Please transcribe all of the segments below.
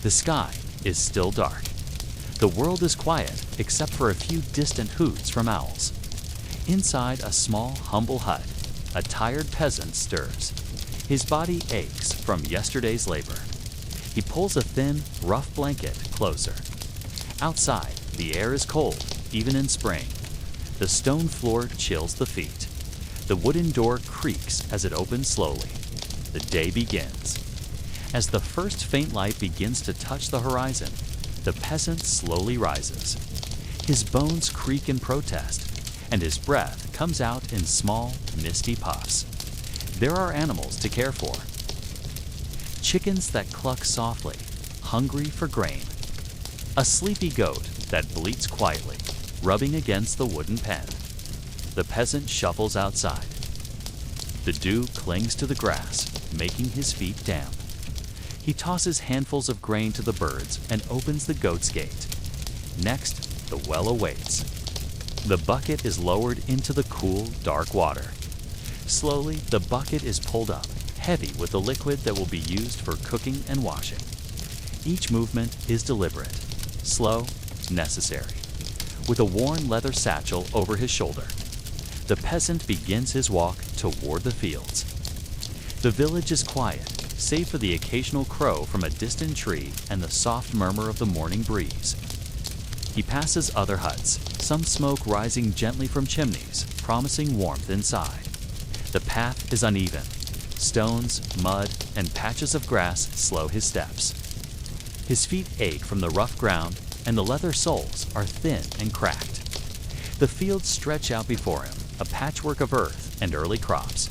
The sky is still dark. The world is quiet except for a few distant hoots from owls. Inside a small, humble hut, a tired peasant stirs. His body aches from yesterday's labor. He pulls a thin, rough blanket closer. Outside, the air is cold, even in spring. The stone floor chills the feet. The wooden door creaks as it opens slowly. The day begins. As the first faint light begins to touch the horizon, the peasant slowly rises. His bones creak in protest, and his breath comes out in small, misty puffs. There are animals to care for. Chickens that cluck softly, hungry for grain. A sleepy goat that bleats quietly, rubbing against the wooden pen. The peasant shuffles outside. The dew clings to the grass, making his feet damp. He tosses handfuls of grain to the birds and opens the goat's gate. Next, the well awaits. The bucket is lowered into the cool, dark water. Slowly, the bucket is pulled up, heavy with the liquid that will be used for cooking and washing. Each movement is deliberate, slow, necessary. With a worn leather satchel over his shoulder, the peasant begins his walk toward the fields. The village is quiet, save for the occasional crow from a distant tree and the soft murmur of the morning breeze. He passes other huts, some smoke rising gently from chimneys, promising warmth inside. The path is uneven. Stones, mud, and patches of grass slow his steps. His feet ache from the rough ground, and the leather soles are thin and cracked. The fields stretch out before him, a patchwork of earth and early crops.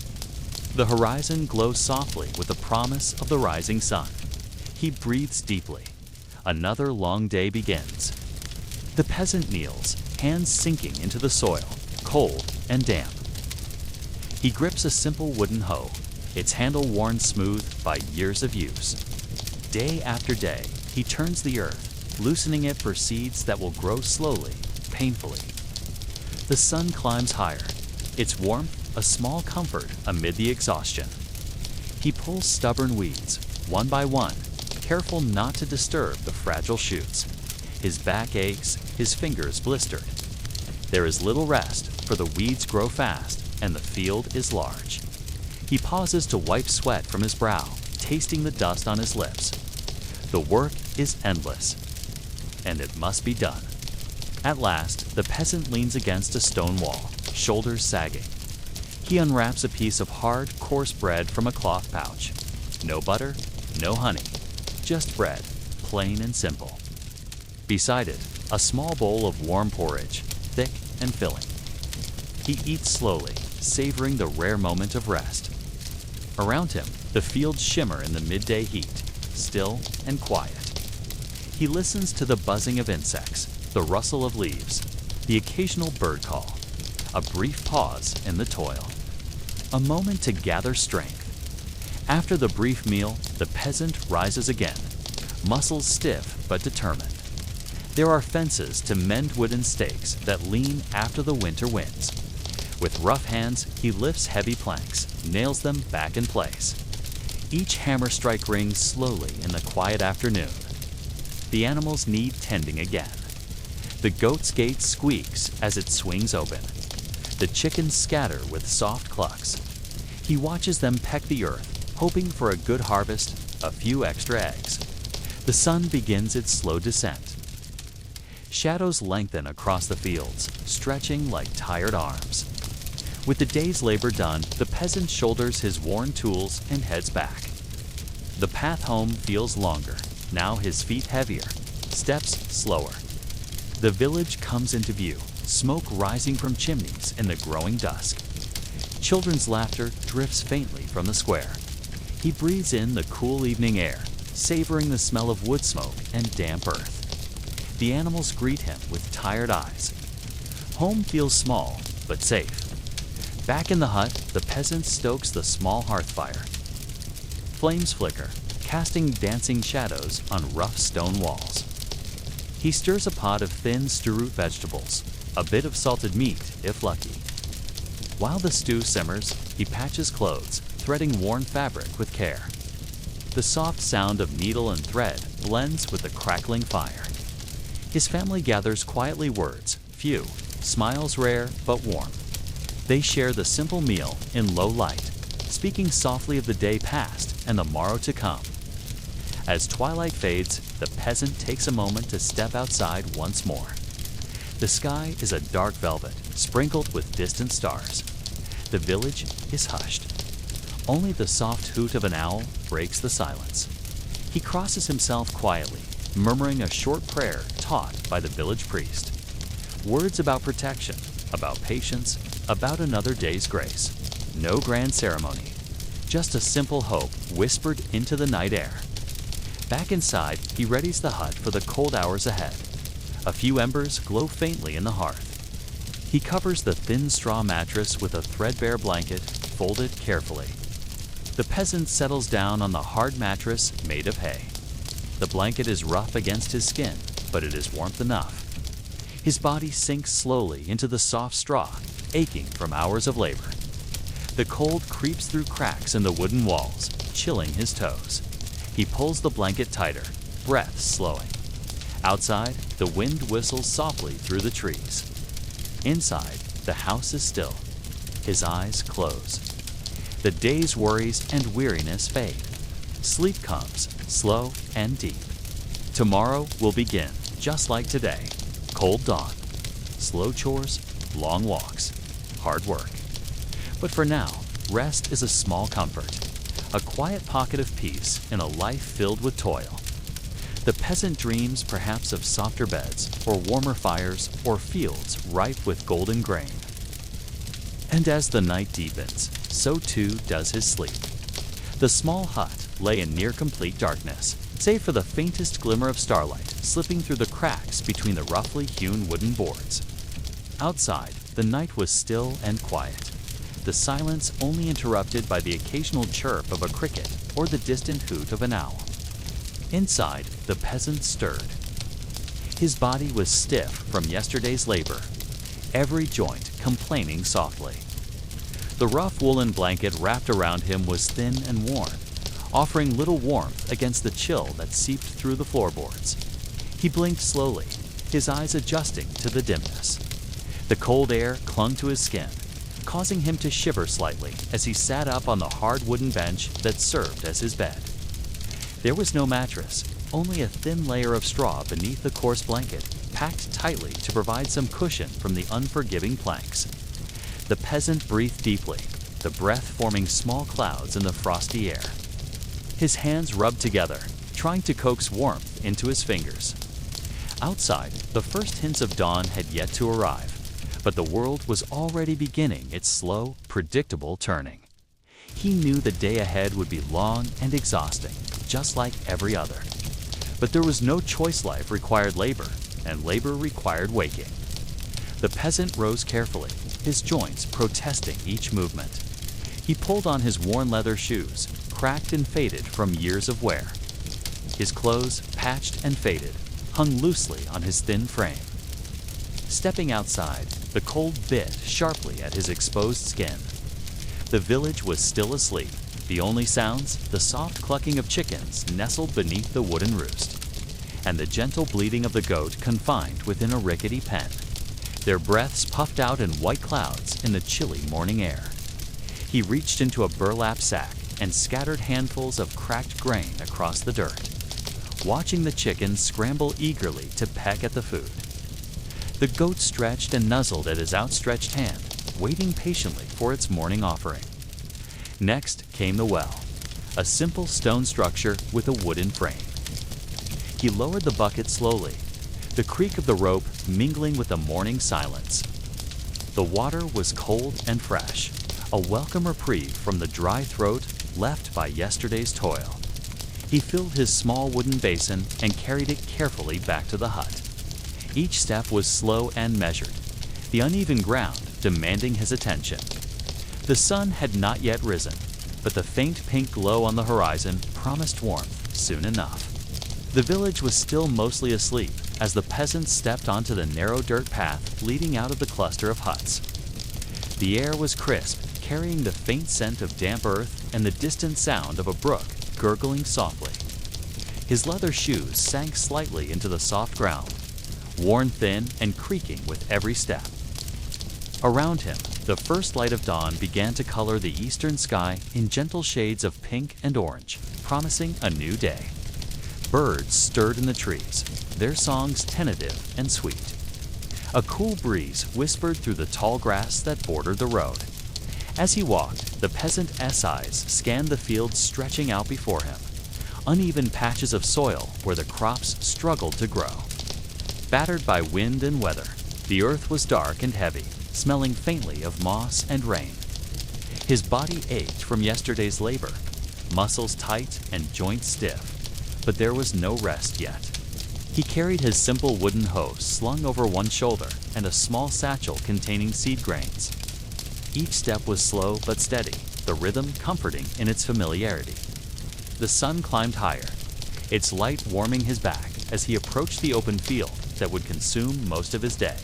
The horizon glows softly with the promise of the rising sun. He breathes deeply. Another long day begins. The peasant kneels, hands sinking into the soil, cold and damp. He grips a simple wooden hoe, its handle worn smooth by years of use. Day after day, he turns the earth, loosening it for seeds that will grow slowly, painfully. The sun climbs higher, its warmth a small comfort amid the exhaustion. He pulls stubborn weeds, one by one, careful not to disturb the fragile shoots. His back aches, his fingers blistered. There is little rest, for the weeds grow fast and the field is large. He pauses to wipe sweat from his brow, tasting the dust on his lips. The work is endless, and it must be done. At last, the peasant leans against a stone wall, shoulders sagging. He unwraps a piece of hard, coarse bread from a cloth pouch. No butter, no honey, just bread, plain and simple. Beside it, a small bowl of warm porridge, thick and filling. He eats slowly, savoring the rare moment of rest. Around him, the fields shimmer in the midday heat, still and quiet. He listens to the buzzing of insects, the rustle of leaves, the occasional bird call, a brief pause in the toil. A moment to gather strength. After the brief meal, the peasant rises again, muscles stiff but determined. There are fences to mend wooden stakes that lean after the winter winds. With rough hands, he lifts heavy planks, nails them back in place. Each hammer strike rings slowly in the quiet afternoon. The animals need tending again. The goat's gate squeaks as it swings open. The chickens scatter with soft clucks. He watches them peck the earth, hoping for a good harvest, a few extra eggs. The sun begins its slow descent. Shadows lengthen across the fields, stretching like tired arms. With the day's labor done, the peasant shoulders his worn tools and heads back. The path home feels longer, now his feet heavier, steps slower. The village comes into view, smoke rising from chimneys in the growing dusk. Children's laughter drifts faintly from the square. He breathes in the cool evening air, savoring the smell of wood smoke and damp earth. The animals greet him with tired eyes. Home feels small, but safe. Back in the hut, the peasant stokes the small hearth fire. Flames flicker, casting dancing shadows on rough stone walls. He stirs a pot of thin stew-root vegetables, a bit of salted meat if lucky. While the stew simmers, he patches clothes, threading worn fabric with care. The soft sound of needle and thread blends with the crackling fire. His family gathers quietly, words few, smiles rare but warm. They share the simple meal in low light, speaking softly of the day past and the morrow to come. As twilight fades, the peasant takes a moment to step outside once more. The sky is a dark velvet, sprinkled with distant stars. The village is hushed. Only the soft hoot of an owl breaks the silence. He crosses himself quietly, murmuring a short prayer taught by the village priest. Words about protection, about patience, about another day's grace. No grand ceremony, just a simple hope whispered into the night air. Back inside, he readies the hut for the cold hours ahead. A few embers glow faintly in the hearth. He covers the thin straw mattress with a threadbare blanket, folded carefully. The peasant settles down on the hard mattress made of hay. The blanket is rough against his skin, but it is warmth enough. His body sinks slowly into the soft straw, aching from hours of labor. The cold creeps through cracks in the wooden walls, chilling his toes. He pulls the blanket tighter, breath slowing. Outside, the wind whistles softly through the trees. Inside, the house is still. His eyes close. The day's worries and weariness fade. Sleep comes, slow and deep. Tomorrow will begin, just like today. Cold dawn, slow chores, long walks, hard work. But for now, rest is a small comfort, a quiet pocket of peace in a life filled with toil. The peasant dreams perhaps of softer beds, or warmer fires, or fields ripe with golden grain. And as the night deepens, so too does his sleep. The small hut lay in near complete darkness, save for the faintest glimmer of starlight slipping through the cracks between the roughly hewn wooden boards. Outside, the night was still and quiet, the silence only interrupted by the occasional chirp of a cricket or the distant hoot of an owl. Inside, the peasant stirred. His body was stiff from yesterday's labor, every joint complaining softly. The rough woolen blanket wrapped around him was thin and worn, offering little warmth against the chill that seeped through the floorboards. He blinked slowly, his eyes adjusting to the dimness. The cold air clung to his skin, causing him to shiver slightly as he sat up on the hard wooden bench that served as his bed. There was no mattress, only a thin layer of straw beneath the coarse blanket, packed tightly to provide some cushion from the unforgiving planks. The peasant breathed deeply, the breath forming small clouds in the frosty air. His hands rubbed together, trying to coax warmth into his fingers. Outside, the first hints of dawn had yet to arrive, but the world was already beginning its slow, predictable turning. He knew the day ahead would be long and exhausting, just like every other. But there was no choice. Life required labor, and labor required waking. The peasant rose carefully, his joints protesting each movement. He pulled on his worn leather shoes, cracked and faded from years of wear. His clothes, patched and faded, hung loosely on his thin frame. Stepping outside, the cold bit sharply at his exposed skin. The village was still asleep. The only sounds, the soft clucking of chickens nestled beneath the wooden roost, and the gentle bleating of the goat confined within a rickety pen. Their breaths puffed out in white clouds in the chilly morning air. He reached into a burlap sack and scattered handfuls of cracked grain across the dirt, watching the chickens scramble eagerly to peck at the food. The goat stretched and nuzzled at his outstretched hand, waiting patiently for its morning offering. Next came the well, a simple stone structure with a wooden frame. He lowered the bucket slowly, the creak of the rope mingling with the morning silence. The water was cold and fresh, a welcome reprieve from the dry throat left by yesterday's toil. He filled his small wooden basin and carried it carefully back to the hut. Each step was slow and measured, the uneven ground demanding his attention. The sun had not yet risen, but the faint pink glow on the horizon promised warmth soon enough. The village was still mostly asleep as the peasants stepped onto the narrow dirt path leading out of the cluster of huts. The air was crisp, carrying the faint scent of damp earth and the distant sound of a brook gurgling softly. His leather shoes sank slightly into the soft ground, worn thin and creaking with every step. Around him, the first light of dawn began to color the eastern sky in gentle shades of pink and orange, promising a new day. Birds stirred in the trees, their songs tentative and sweet. A cool breeze whispered through the tall grass that bordered the road. As he walked, the peasant's eyes scanned the fields stretching out before him, uneven patches of soil where the crops struggled to grow. Battered by wind and weather, the earth was dark and heavy, smelling faintly of moss and rain. His body ached from yesterday's labor, muscles tight and joints stiff, but there was no rest yet. He carried his simple wooden hoe slung over one shoulder and a small satchel containing seed grains. Each step was slow but steady, the rhythm comforting in its familiarity. The sun climbed higher, its light warming his back as he approached the open field that would consume most of his day.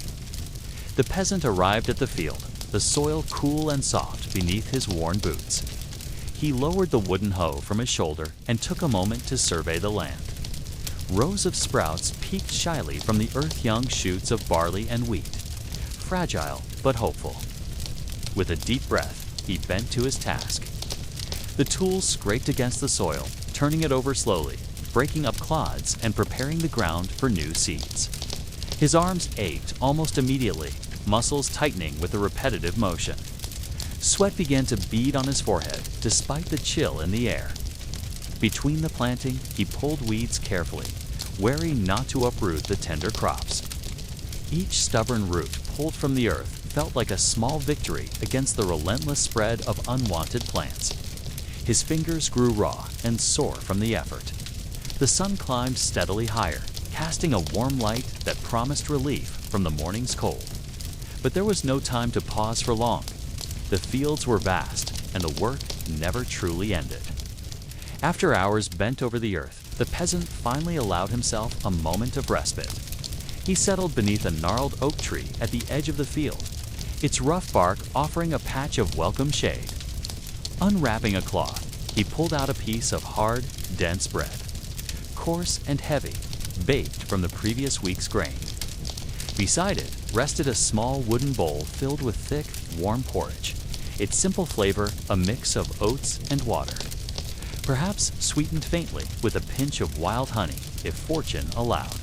The peasant arrived at the field, the soil cool and soft beneath his worn boots. He lowered the wooden hoe from his shoulder and took a moment to survey the land. Rows of sprouts peeked shyly from the earth-young shoots of barley and wheat, fragile but hopeful. With a deep breath, he bent to his task. The tools scraped against the soil, turning it over slowly, breaking up clods and preparing the ground for new seeds. His arms ached almost immediately, muscles tightening with the repetitive motion. Sweat began to bead on his forehead despite the chill in the air. Between the planting, he pulled weeds carefully, wary not to uproot the tender crops. Each stubborn root pulled from the earth felt like a small victory against the relentless spread of unwanted plants. His fingers grew raw and sore from the effort. The sun climbed steadily higher, casting a warm light that promised relief from the morning's cold. But there was no time to pause for long. The fields were vast, and the work never truly ended. After hours bent over the earth, the peasant finally allowed himself a moment of respite. He settled beneath a gnarled oak tree at the edge of the field, its rough bark offering a patch of welcome shade. Unwrapping a cloth, he pulled out a piece of hard, dense bread, coarse and heavy, baked from the previous week's grain. Beside it rested a small wooden bowl filled with thick, warm porridge, its simple flavor a mix of oats and water, perhaps sweetened faintly with a pinch of wild honey if fortune allowed.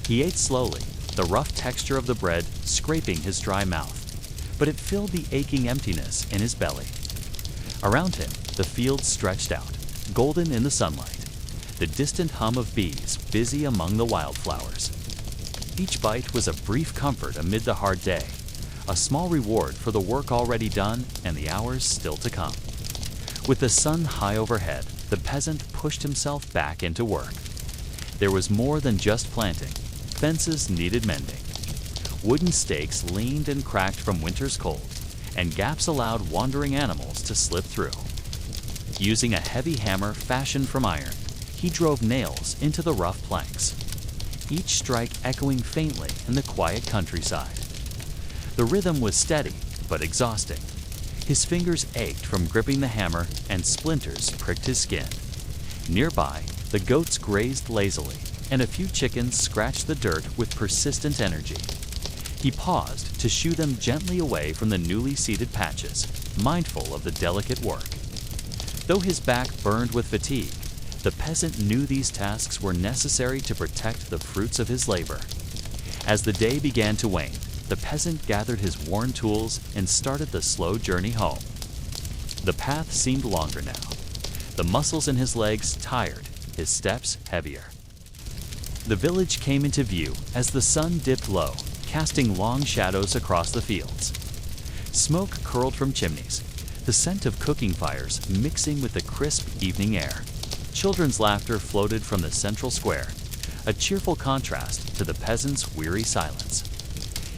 He ate slowly, the rough texture of the bread scraping his dry mouth, but it filled the aching emptiness in his belly. Around him, the fields stretched out, golden in the sunlight, the distant hum of bees busy among the wildflowers. Each bite was a brief comfort amid the hard day, a small reward for the work already done and the hours still to come. With the sun high overhead, the peasant pushed himself back into work. There was more than just planting. Fences needed mending. Wooden stakes leaned and cracked from winter's cold, and gaps allowed wandering animals to slip through. Using a heavy hammer fashioned from iron, he drove nails into the rough planks, each strike echoing faintly in the quiet countryside. The rhythm was steady but exhausting. His fingers ached from gripping the hammer, and splinters pricked his skin. Nearby, the goats grazed lazily, and a few chickens scratched the dirt with persistent energy. He paused to shoo them gently away from the newly seeded patches, mindful of the delicate work. Though his back burned with fatigue, the peasant knew these tasks were necessary to protect the fruits of his labor. As the day began to wane, the peasant gathered his worn tools and started the slow journey home. The path seemed longer now, the muscles in his legs tired, his steps heavier. The village came into view as the sun dipped low, casting long shadows across the fields. Smoke curled from chimneys, the scent of cooking fires mixing with the crisp evening air. Children's laughter floated from the central square, a cheerful contrast to the peasant's weary silence.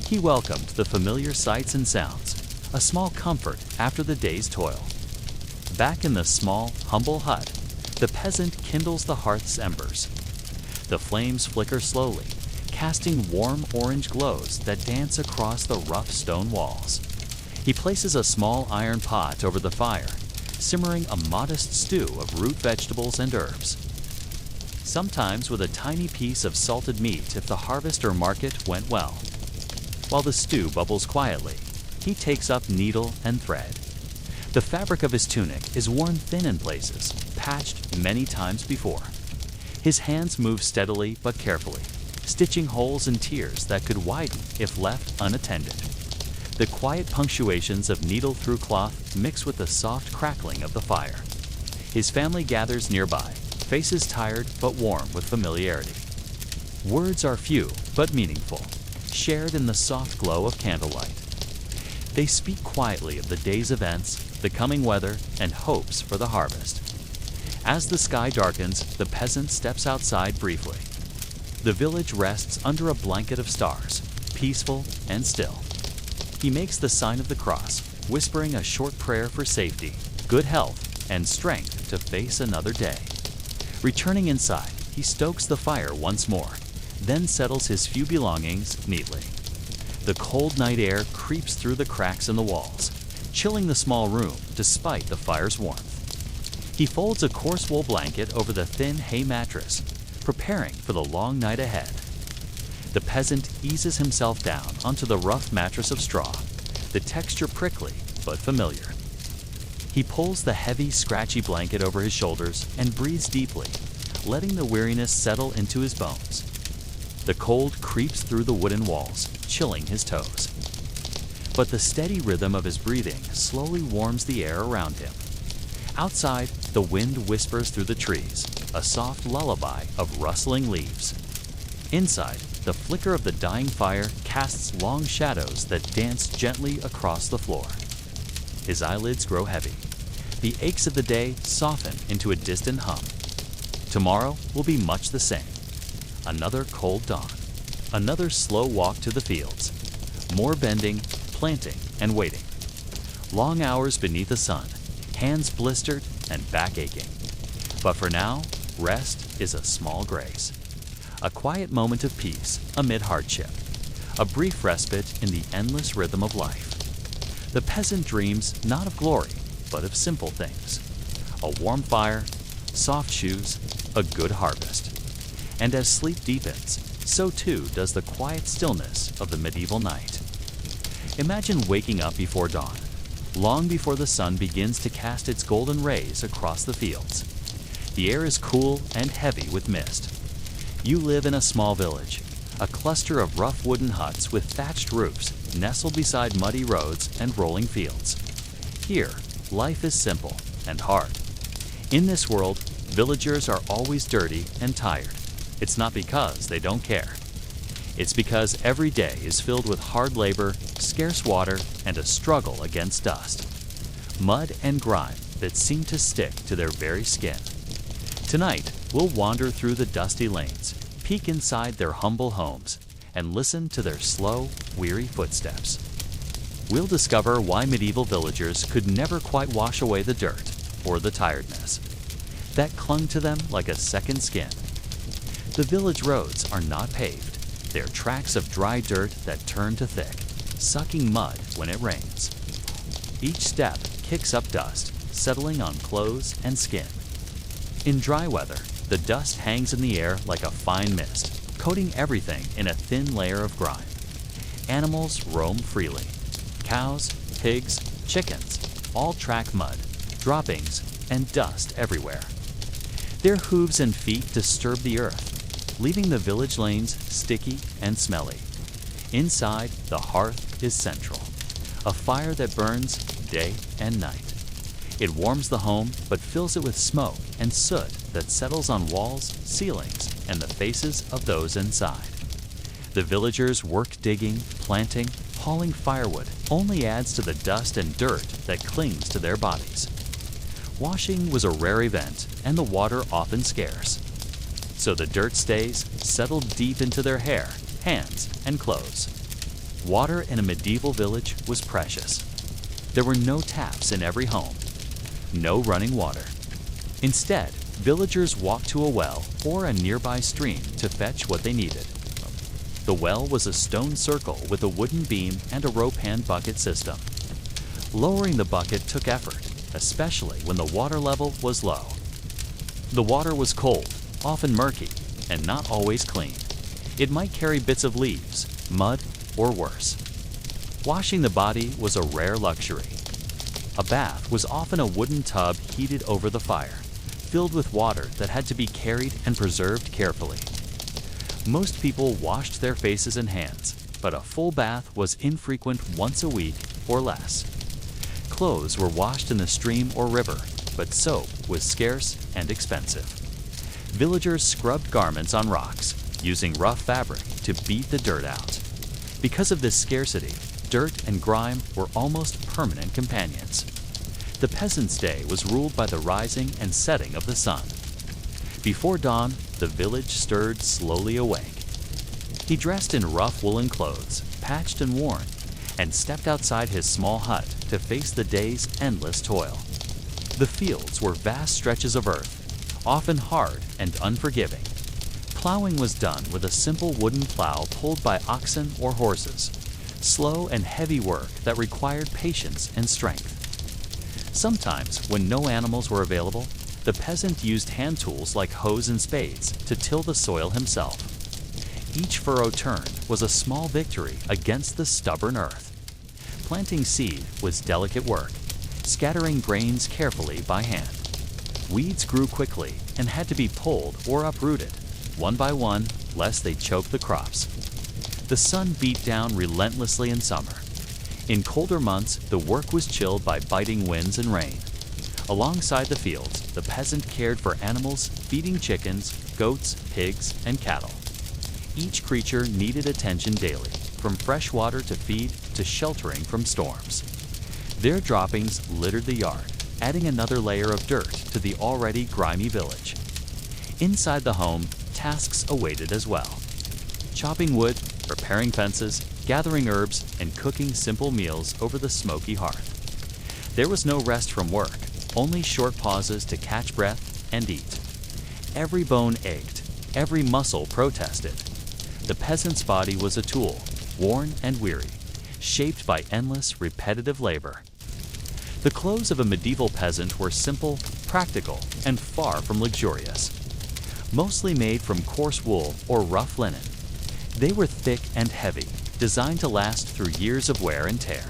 He welcomed the familiar sights and sounds, a small comfort after the day's toil. Back in the small, humble hut, the peasant kindles the hearth's embers. The flames flicker slowly, casting warm orange glows that dance across the rough stone walls. He places a small iron pot over the fire, simmering a modest stew of root vegetables and herbs. sometimes with a tiny piece of salted meat if the harvest or market went well. While the stew bubbles quietly, he takes up needle and thread. The fabric of his tunic is worn thin in places, patched many times before. His hands move steadily but carefully, stitching holes and tears that could widen if left unattended. The quiet punctuations of needle through cloth mix with the soft crackling of the fire. His family gathers nearby, faces tired but warm with familiarity. Words are few but meaningful, shared in the soft glow of candlelight. They speak quietly of the day's events, the coming weather, and hopes for the harvest. As the sky darkens, the peasant steps outside briefly. The village rests under a blanket of stars, peaceful and still. He makes the sign of the cross, whispering a short prayer for safety, good health, and strength to face another day. Returning inside, he stokes the fire once more, then settles his few belongings neatly. The cold night air creeps through the cracks in the walls, chilling the small room despite the fire's warmth. He folds a coarse wool blanket over the thin hay mattress, preparing for the long night ahead. The peasant eases himself down onto the rough mattress of straw, the texture prickly but familiar. He pulls the heavy, scratchy blanket over his shoulders and breathes deeply, letting the weariness settle into his bones. The cold creeps through the wooden walls, chilling his toes. But the steady rhythm of his breathing slowly warms the air around him. Outside, the wind whispers through the trees, a soft lullaby of rustling leaves. Inside, the flicker of the dying fire casts long shadows that dance gently across the floor. His eyelids grow heavy. The aches of the day soften into a distant hum. Tomorrow will be much the same. Another cold dawn. Another slow walk to the fields. More bending, planting, and waiting. Long hours beneath the sun, hands blistered and back aching. But for now, rest is a small grace. A quiet moment of peace amid hardship. A brief respite in the endless rhythm of life. The peasant dreams not of glory, but of simple things. A warm fire, soft shoes, a good harvest. And as sleep deepens, so too does the quiet stillness of the medieval night. Imagine waking up before dawn, long before the sun begins to cast its golden rays across the fields. The air is cool and heavy with mist. You live in a small village, a cluster of rough wooden huts with thatched roofs nestled beside muddy roads and rolling fields. Here, life is simple and hard. In this world, villagers are always dirty and tired. It's not because they don't care. It's because every day is filled with hard labor, scarce water, and a struggle against dust. Mud and grime that seem to stick to their very skin. Tonight, we'll wander through the dusty lanes, peek inside their humble homes, and listen to their slow, weary footsteps. We'll discover why medieval villagers could never quite wash away the dirt or the tiredness that clung to them like a second skin. The village roads are not paved. They're tracks of dry dirt that turn to thick, sucking mud when it rains. Each step kicks up dust, settling on clothes and skin. In dry weather, the dust hangs in the air like a fine mist, coating everything in a thin layer of grime. Animals roam freely. Cows, pigs, chickens, all track mud, droppings, and dust everywhere. Their hooves and feet disturb the earth, leaving the village lanes sticky and smelly. Inside, the hearth is central, a fire that burns day and night. It warms the home, but fills it with smoke and soot that settles on walls, ceilings, and the faces of those inside. The villagers' work digging, planting, hauling firewood only adds to the dust and dirt that clings to their bodies. Washing was a rare event, and the water often scarce. So the dirt stays settled deep into their hair, hands, and clothes. Water in a medieval village was precious. There were no taps in every home, no running water. Instead, villagers walked to a well or a nearby stream to fetch what they needed. The well was a stone circle with a wooden beam and a rope hand bucket system. Lowering the bucket took effort, especially when the water level was low. The water was cold, often murky and not always clean. It might carry bits of leaves, mud, or worse. Washing the body was a rare luxury. A bath was often a wooden tub heated over the fire, filled with water that had to be carried and preserved carefully. Most people washed their faces and hands, but a full bath was infrequent once a week or less. Clothes were washed in the stream or river, but soap was scarce and expensive. Villagers scrubbed garments on rocks, using rough fabric to beat the dirt out. Because of this scarcity, dirt and grime were almost permanent companions. The peasant's day was ruled by the rising and setting of the sun. Before dawn, the village stirred slowly awake. He dressed in rough woolen clothes, patched and worn, and stepped outside his small hut to face the day's endless toil. The fields were vast stretches of earth, often hard and unforgiving. Plowing was done with a simple wooden plow pulled by oxen or horses, slow and heavy work that required patience and strength. Sometimes, when no animals were available, the peasant used hand tools like hoes and spades to till the soil himself. Each furrow turned was a small victory against the stubborn earth. Planting seed was delicate work, scattering grains carefully by hand. Weeds grew quickly and had to be pulled or uprooted, one by one, lest they choke the crops. The sun beat down relentlessly in summer. In colder months, the work was chilled by biting winds and rain. Alongside the fields, the peasant cared for animals, feeding chickens, goats, pigs, and cattle. Each creature needed attention daily, from fresh water to feed to sheltering from storms. Their droppings littered the yard, adding another layer of dirt to the already grimy village. Inside the home, tasks awaited as well. Chopping wood, repairing fences, gathering herbs, and cooking simple meals over the smoky hearth. There was no rest from work, only short pauses to catch breath and eat. Every bone ached, every muscle protested. The peasant's body was a tool, worn and weary, shaped by endless, repetitive labor. The clothes of a medieval peasant were simple, practical, and far from luxurious. Mostly made from coarse wool or rough linen, they were thick and heavy, designed to last through years of wear and tear.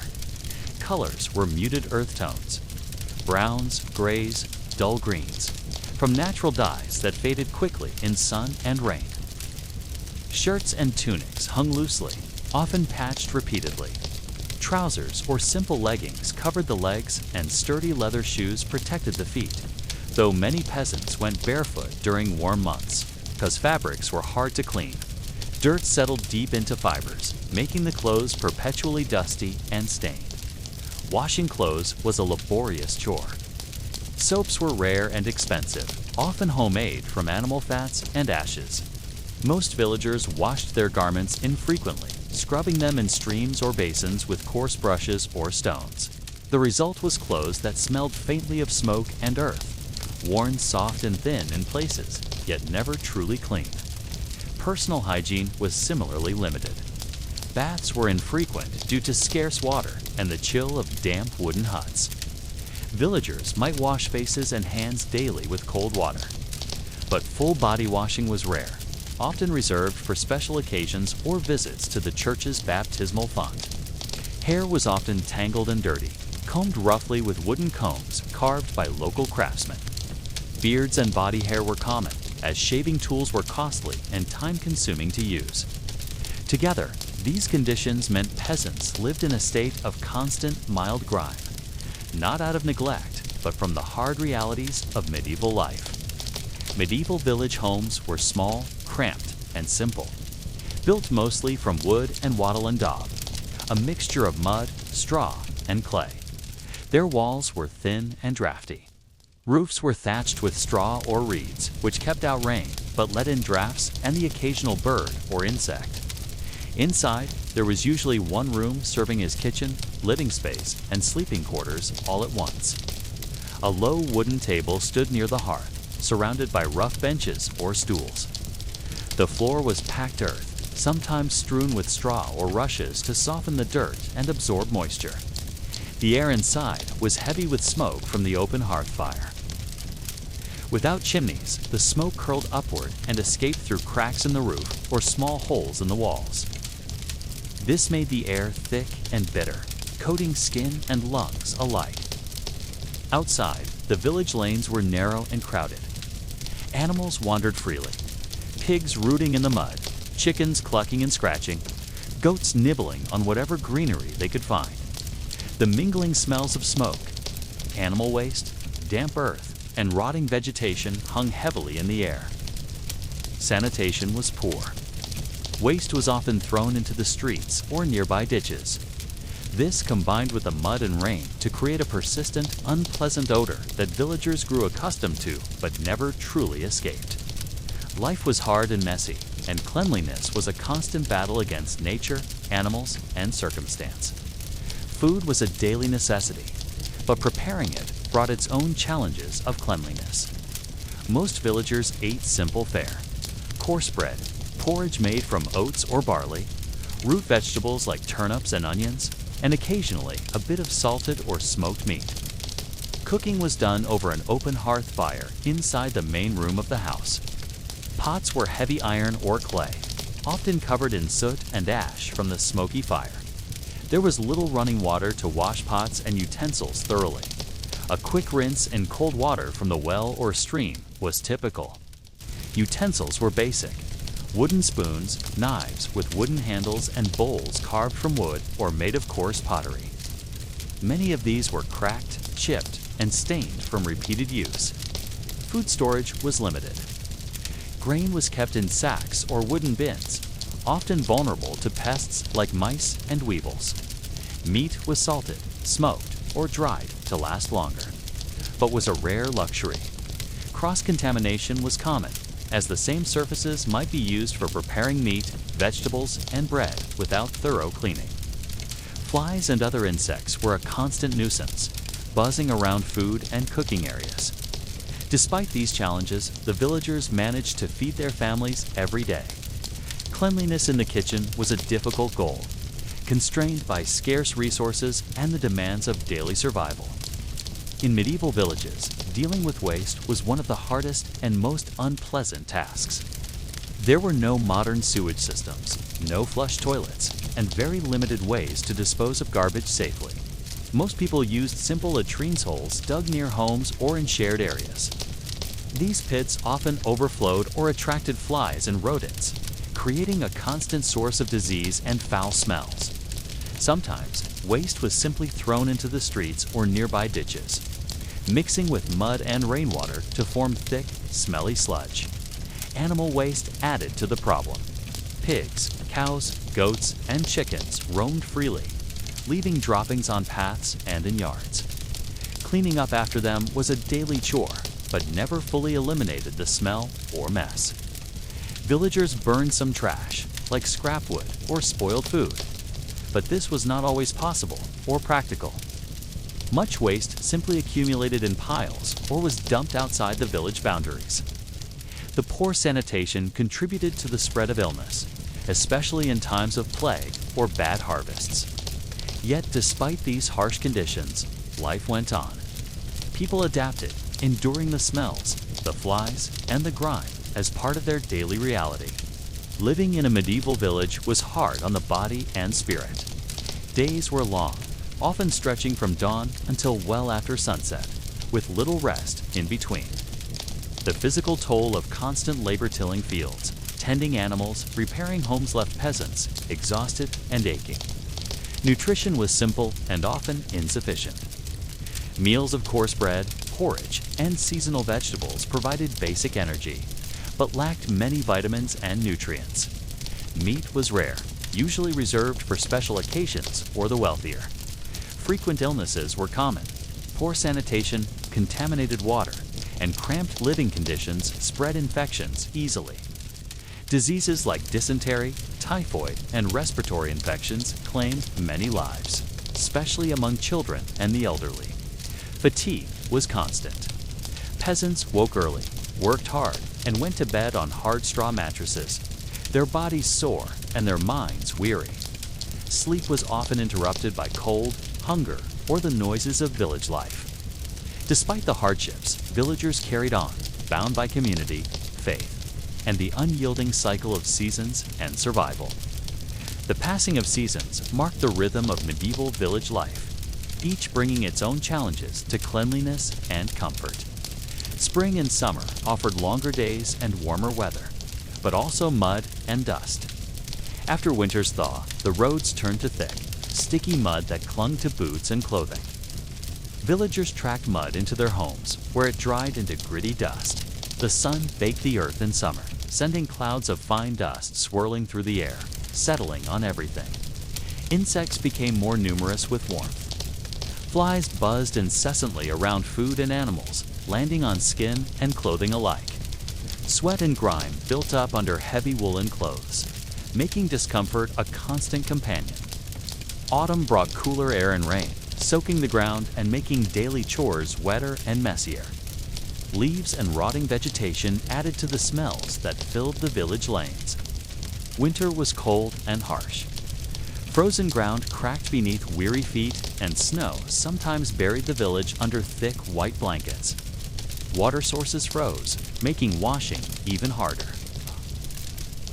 Colors were muted earth tones, browns, grays, dull greens, from natural dyes that faded quickly in sun and rain. Shirts and tunics hung loosely, often patched repeatedly. Trousers or simple leggings covered the legs, and sturdy leather shoes protected the feet, though many peasants went barefoot during warm months, because fabrics were hard to clean. Dirt settled deep into fibers, making the clothes perpetually dusty and stained. Washing clothes was a laborious chore. Soaps were rare and expensive, often homemade from animal fats and ashes. Most villagers washed their garments infrequently, scrubbing them in streams or basins with coarse brushes or stones. The result was clothes that smelled faintly of smoke and earth, worn soft and thin in places, yet never truly clean. Personal hygiene was similarly limited. Baths were infrequent due to scarce water and the chill of damp wooden huts. Villagers might wash faces and hands daily with cold water. But full body washing was rare, often reserved for special occasions or visits to the church's baptismal font. Hair was often tangled and dirty, combed roughly with wooden combs carved by local craftsmen. Beards and body hair were common, as shaving tools were costly and time-consuming to use. Together, these conditions meant peasants lived in a state of constant, mild grime, not out of neglect, but from the hard realities of medieval life. Medieval village homes were small, cramped, and simple, built mostly from wood and wattle and daub, a mixture of mud, straw, and clay. Their walls were thin and drafty. Roofs were thatched with straw or reeds, which kept out rain, but let in drafts and the occasional bird or insect. Inside, there was usually one room serving as kitchen, living space, and sleeping quarters all at once. A low wooden table stood near the hearth, surrounded by rough benches or stools. The floor was packed earth, sometimes strewn with straw or rushes to soften the dirt and absorb moisture. The air inside was heavy with smoke from the open hearth fire. Without chimneys, the smoke curled upward and escaped through cracks in the roof or small holes in the walls. This made the air thick and bitter, coating skin and lungs alike. Outside, the village lanes were narrow and crowded. Animals wandered freely, pigs rooting in the mud, chickens clucking and scratching, goats nibbling on whatever greenery they could find. The mingling smells of smoke, animal waste, damp earth, and rotting vegetation hung heavily in the air. Sanitation was poor. Waste was often thrown into the streets or nearby ditches. This combined with the mud and rain to create a persistent, unpleasant odor that villagers grew accustomed to but never truly escaped. Life was hard and messy, and cleanliness was a constant battle against nature, animals, and circumstance. Food was a daily necessity, but preparing it brought its own challenges of cleanliness. Most villagers ate simple fare: coarse bread, porridge made from oats or barley, root vegetables like turnips and onions, and occasionally a bit of salted or smoked meat. Cooking was done over an open hearth fire inside the main room of the house. Pots were heavy iron or clay, often covered in soot and ash from the smoky fire. There was little running water to wash pots and utensils thoroughly. A quick rinse in cold water from the well or stream was typical. Utensils were basic: wooden spoons, knives with wooden handles, and bowls carved from wood or made of coarse pottery. Many of these were cracked, chipped, and stained from repeated use. Food storage was limited. Grain was kept in sacks or wooden bins, often vulnerable to pests like mice and weevils. Meat was salted, smoked, or dried to last longer, but was a rare luxury. Cross-contamination was common, as the same surfaces might be used for preparing meat, vegetables, and bread without thorough cleaning. Flies and other insects were a constant nuisance, buzzing around food and cooking areas. Despite these challenges, the villagers managed to feed their families every day. Cleanliness in the kitchen was a difficult goal, constrained by scarce resources and the demands of daily survival. In medieval villages, dealing with waste was one of the hardest and most unpleasant tasks. There were no modern sewage systems, no flush toilets, and very limited ways to dispose of garbage safely. Most people used simple latrines holes dug near homes or in shared areas. These pits often overflowed or attracted flies and rodents, creating a constant source of disease and foul smells. Sometimes, waste was simply thrown into the streets or nearby ditches, mixing with mud and rainwater to form thick, smelly sludge. Animal waste added to the problem. Pigs, cows, goats, and chickens roamed freely, leaving droppings on paths and in yards. Cleaning up after them was a daily chore, but never fully eliminated the smell or mess. Villagers burned some trash, like scrap wood or spoiled food, but this was not always possible or practical. Much waste simply accumulated in piles or was dumped outside the village boundaries. The poor sanitation contributed to the spread of illness, especially in times of plague or bad harvests. Yet despite these harsh conditions, life went on. People adapted, enduring the smells, the flies, and the grime as part of their daily reality. Living in a medieval village was hard on the body and spirit. Days were long, often stretching from dawn until well after sunset, with little rest in between. The physical toll of constant labor-tilling fields, tending animals, repairing homes left peasants exhausted and aching. Nutrition was simple and often insufficient. Meals of coarse bread, porridge, and seasonal vegetables provided basic energy, but lacked many vitamins and nutrients. Meat was rare, usually reserved for special occasions or the wealthier. Frequent illnesses were common. Poor sanitation, contaminated water, and cramped living conditions spread infections easily. Diseases like dysentery, typhoid, and respiratory infections claimed many lives, especially among children and the elderly. Fatigue was constant. Peasants woke early, worked hard, and went to bed on hard straw mattresses, their bodies sore and their minds weary. Sleep was often interrupted by cold, hunger, or the noises of village life. Despite the hardships, villagers carried on, bound by community, faith, and the unyielding cycle of seasons and survival. The passing of seasons marked the rhythm of medieval village life, each bringing its own challenges to cleanliness and comfort. Spring and summer offered longer days and warmer weather, but also mud and dust. After winter's thaw, the roads turned to thick, sticky mud that clung to boots and clothing. Villagers tracked mud into their homes, where it dried into gritty dust. The sun baked the earth in summer, sending clouds of fine dust swirling through the air, settling on everything. Insects became more numerous with warmth. Flies buzzed incessantly around food and animals, landing on skin and clothing alike. Sweat and grime built up under heavy woolen clothes, making discomfort a constant companion. Autumn brought cooler air and rain, soaking the ground and making daily chores wetter and messier. Leaves and rotting vegetation added to the smells that filled the village lanes. Winter was cold and harsh. Frozen ground cracked beneath weary feet, and snow sometimes buried the village under thick white blankets. Water sources froze, making washing even harder.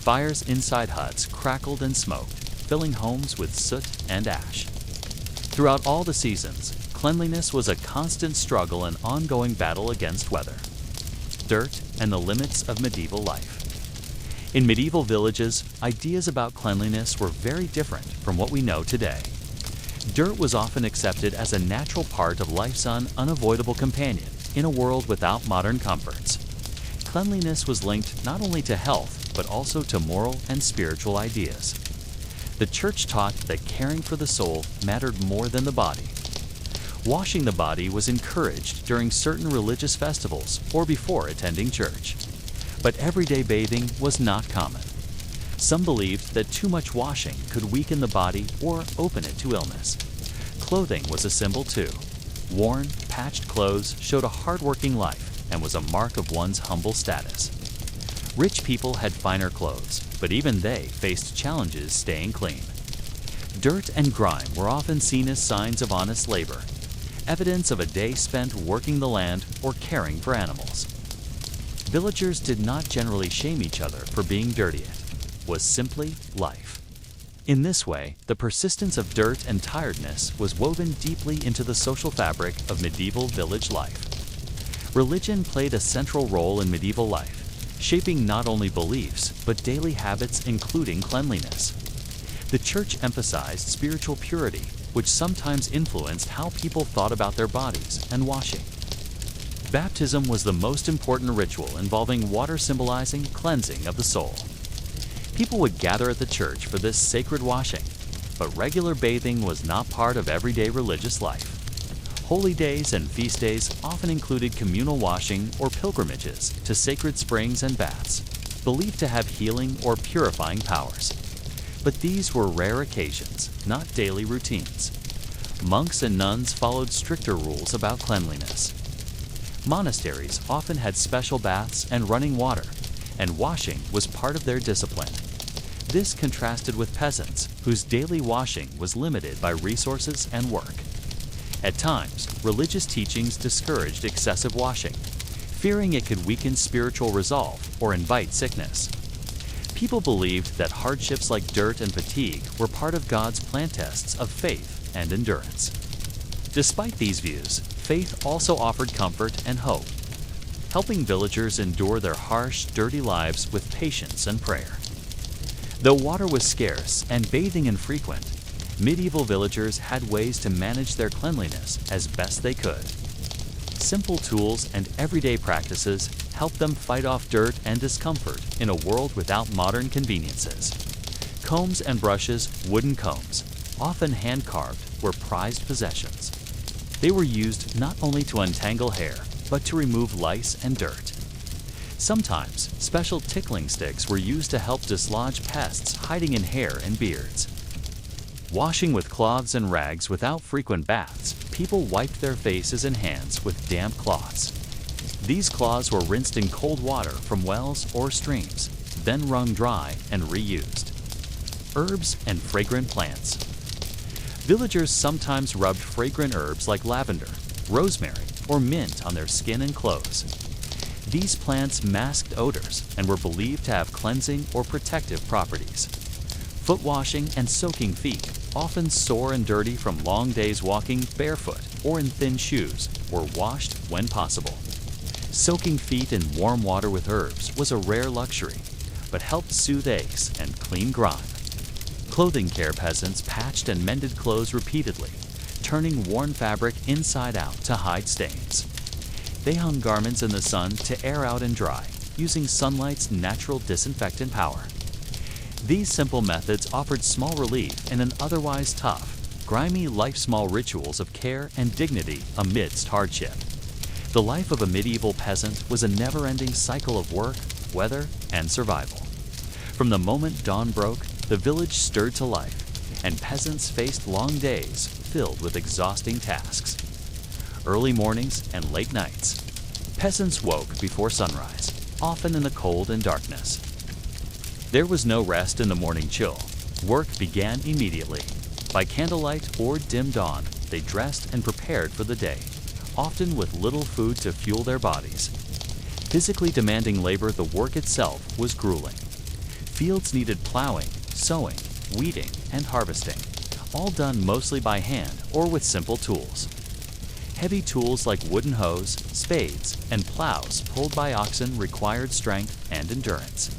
Fires inside huts crackled and smoked, filling homes with soot and ash. Throughout all the seasons, cleanliness was a constant struggle and ongoing battle against weather, dirt, and the limits of medieval life. In medieval villages, ideas about cleanliness were very different from what we know today. Dirt was often accepted as a natural part of life's unavoidable companion in a world without modern comforts. Cleanliness was linked not only to health, but also to moral and spiritual ideas. The church taught that caring for the soul mattered more than the body. Washing the body was encouraged during certain religious festivals or before attending church. But everyday bathing was not common. Some believed that too much washing could weaken the body or open it to illness. Clothing was a symbol too. Worn, patched clothes showed a hardworking life and was a mark of one's humble status. Rich people had finer clothes, but even they faced challenges staying clean. Dirt and grime were often seen as signs of honest labor, evidence of a day spent working the land or caring for animals. Villagers did not generally shame each other for being dirty. It was simply life. In this way, the persistence of dirt and tiredness was woven deeply into the social fabric of medieval village life. Religion played a central role in medieval life, shaping not only beliefs, but daily habits including cleanliness. The church emphasized spiritual purity, which sometimes influenced how people thought about their bodies and washing. Baptism was the most important ritual involving water symbolizing cleansing of the soul. People would gather at the church for this sacred washing, but regular bathing was not part of everyday religious life. Holy days and feast days often included communal washing or pilgrimages to sacred springs and baths, believed to have healing or purifying powers. But these were rare occasions, not daily routines. Monks and nuns followed stricter rules about cleanliness. Monasteries often had special baths and running water, and washing was part of their discipline. This contrasted with peasants, whose daily washing was limited by resources and work. At times, religious teachings discouraged excessive washing, fearing it could weaken spiritual resolve or invite sickness. People believed that hardships like dirt and fatigue were part of God's plan tests of faith and endurance. Despite these views, faith also offered comfort and hope, helping villagers endure their harsh, dirty lives with patience and prayer. Though water was scarce and bathing infrequent, medieval villagers had ways to manage their cleanliness as best they could. Simple tools and everyday practices helped them fight off dirt and discomfort in a world without modern conveniences. Combs and brushes, wooden combs, often hand-carved, were prized possessions. They were used not only to untangle hair, but to remove lice and dirt. Sometimes, special tickling sticks were used to help dislodge pests hiding in hair and beards. Washing with cloths and rags without frequent baths, people wiped their faces and hands with damp cloths. These cloths were rinsed in cold water from wells or streams, then wrung dry and reused. Herbs and fragrant plants. Villagers sometimes rubbed fragrant herbs like lavender, rosemary, or mint on their skin and clothes. These plants masked odors and were believed to have cleansing or protective properties. Foot washing and soaking feet, often sore and dirty from long days walking barefoot or in thin shoes, were washed when possible. Soaking feet in warm water with herbs was a rare luxury, but helped soothe aches and clean grime. Clothing care peasants patched and mended clothes repeatedly, turning worn fabric inside out to hide stains. They hung garments in the sun to air out and dry, using sunlight's natural disinfectant power. These simple methods offered small relief in an otherwise tough, grimy life-small rituals of care and dignity amidst hardship. The life of a medieval peasant was a never-ending cycle of work, weather, and survival. From the moment dawn broke, the village stirred to life, and peasants faced long days filled with exhausting tasks. Early mornings and late nights. Peasants woke before sunrise, often in the cold and darkness. There was no rest in the morning chill. Work began immediately. By candlelight or dim dawn, they dressed and prepared for the day, often with little food to fuel their bodies. Physically demanding labor, the work itself was grueling. Fields needed plowing, sowing, weeding, and harvesting, all done mostly by hand or with simple tools. Heavy tools like wooden hoes, spades, and plows pulled by oxen required strength and endurance.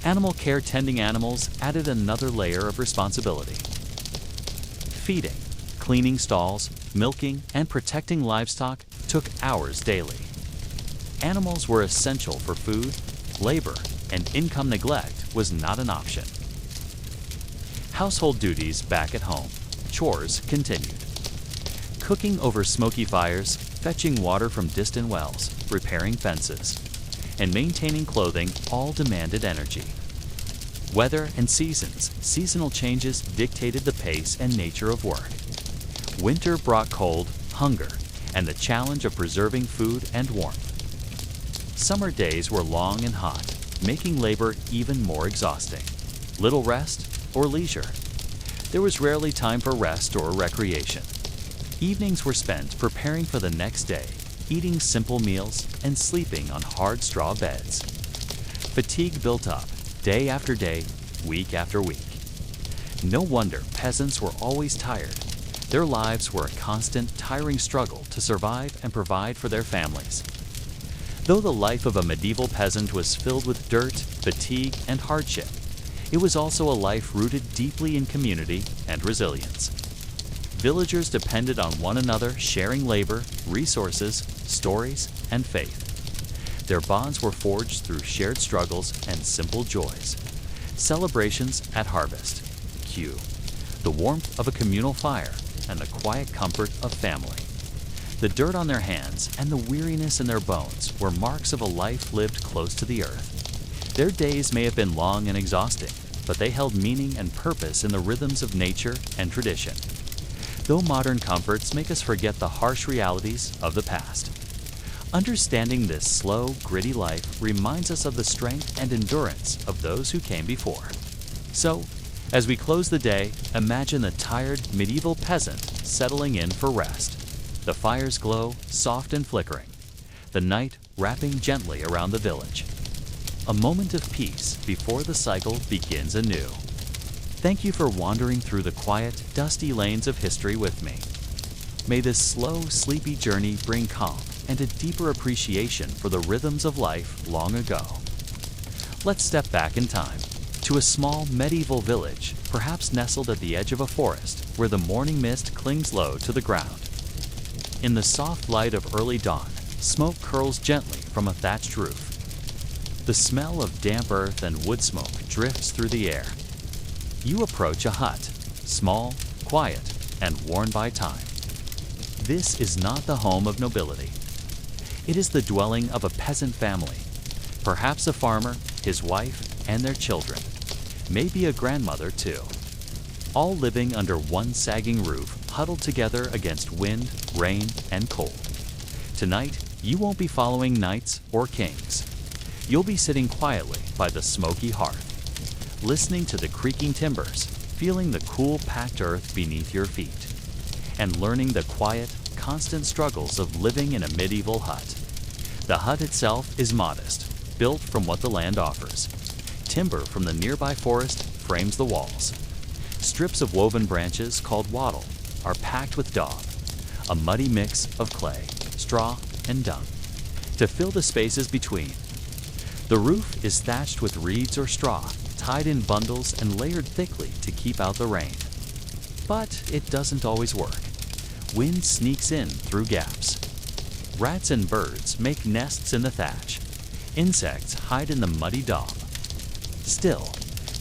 Animal care tending animals added another layer of responsibility. Feeding, cleaning stalls, milking, and protecting livestock took hours daily. Animals were essential for food, labor, and income neglect was not an option. Household duties back at home. Chores continued. Cooking over smoky fires, fetching water from distant wells, repairing fences, and maintaining clothing all demanded energy. Weather and seasons, seasonal changes dictated the pace and nature of work. Winter brought cold, hunger, and the challenge of preserving food and warmth. Summer days were long and hot, making labor even more exhausting. Little rest or leisure. There was rarely time for rest or recreation. Evenings were spent preparing for the next day, eating simple meals and sleeping on hard straw beds. Fatigue built up, day after day, week after week. No wonder peasants were always tired. Their lives were a constant, tiring struggle to survive and provide for their families. Though the life of a medieval peasant was filled with dirt, fatigue, and hardship, it was also a life rooted deeply in community and resilience. Villagers depended on one another, sharing labor, resources, stories, and faith. Their bonds were forged through shared struggles and simple joys. Celebrations at harvest. Q. The warmth of a communal fire and the quiet comfort of family. The dirt on their hands and the weariness in their bones were marks of a life lived close to the earth. Their days may have been long and exhausting, but they held meaning and purpose in the rhythms of nature and tradition. Though modern comforts make us forget the harsh realities of the past. Understanding this slow, gritty life reminds us of the strength and endurance of those who came before. So, as we close the day, imagine the tired medieval peasant settling in for rest. The fire's glow, soft and flickering. The night wrapping gently around the village. A moment of peace before the cycle begins anew. Thank you for wandering through the quiet, dusty lanes of history with me. May this slow, sleepy journey bring calm and a deeper appreciation for the rhythms of life long ago. Let's step back in time to a small medieval village, perhaps nestled at the edge of a forest where the morning mist clings low to the ground. In the soft light of early dawn, smoke curls gently from a thatched roof. The smell of damp earth and wood smoke drifts through the air. You approach a hut, small, quiet, and worn by time. This is not the home of nobility. It is the dwelling of a peasant family, perhaps a farmer, his wife, and their children, maybe a grandmother too. All living under one sagging roof, huddled together against wind, rain, and cold. Tonight, you won't be following knights or kings. You'll be sitting quietly by the smoky hearth, listening to the creaking timbers, feeling the cool, packed earth beneath your feet, and learning the quiet, constant struggles of living in a medieval hut. The hut itself is modest, built from what the land offers. Timber from the nearby forest frames the walls. Strips of woven branches called wattle are packed with daub, a muddy mix of clay, straw, and dung, to fill the spaces between. The roof is thatched with reeds or straw, tied in bundles and layered thickly to keep out the rain. But it doesn't always work. Wind sneaks in through gaps. Rats and birds make nests in the thatch. Insects hide in the muddy daub. Still,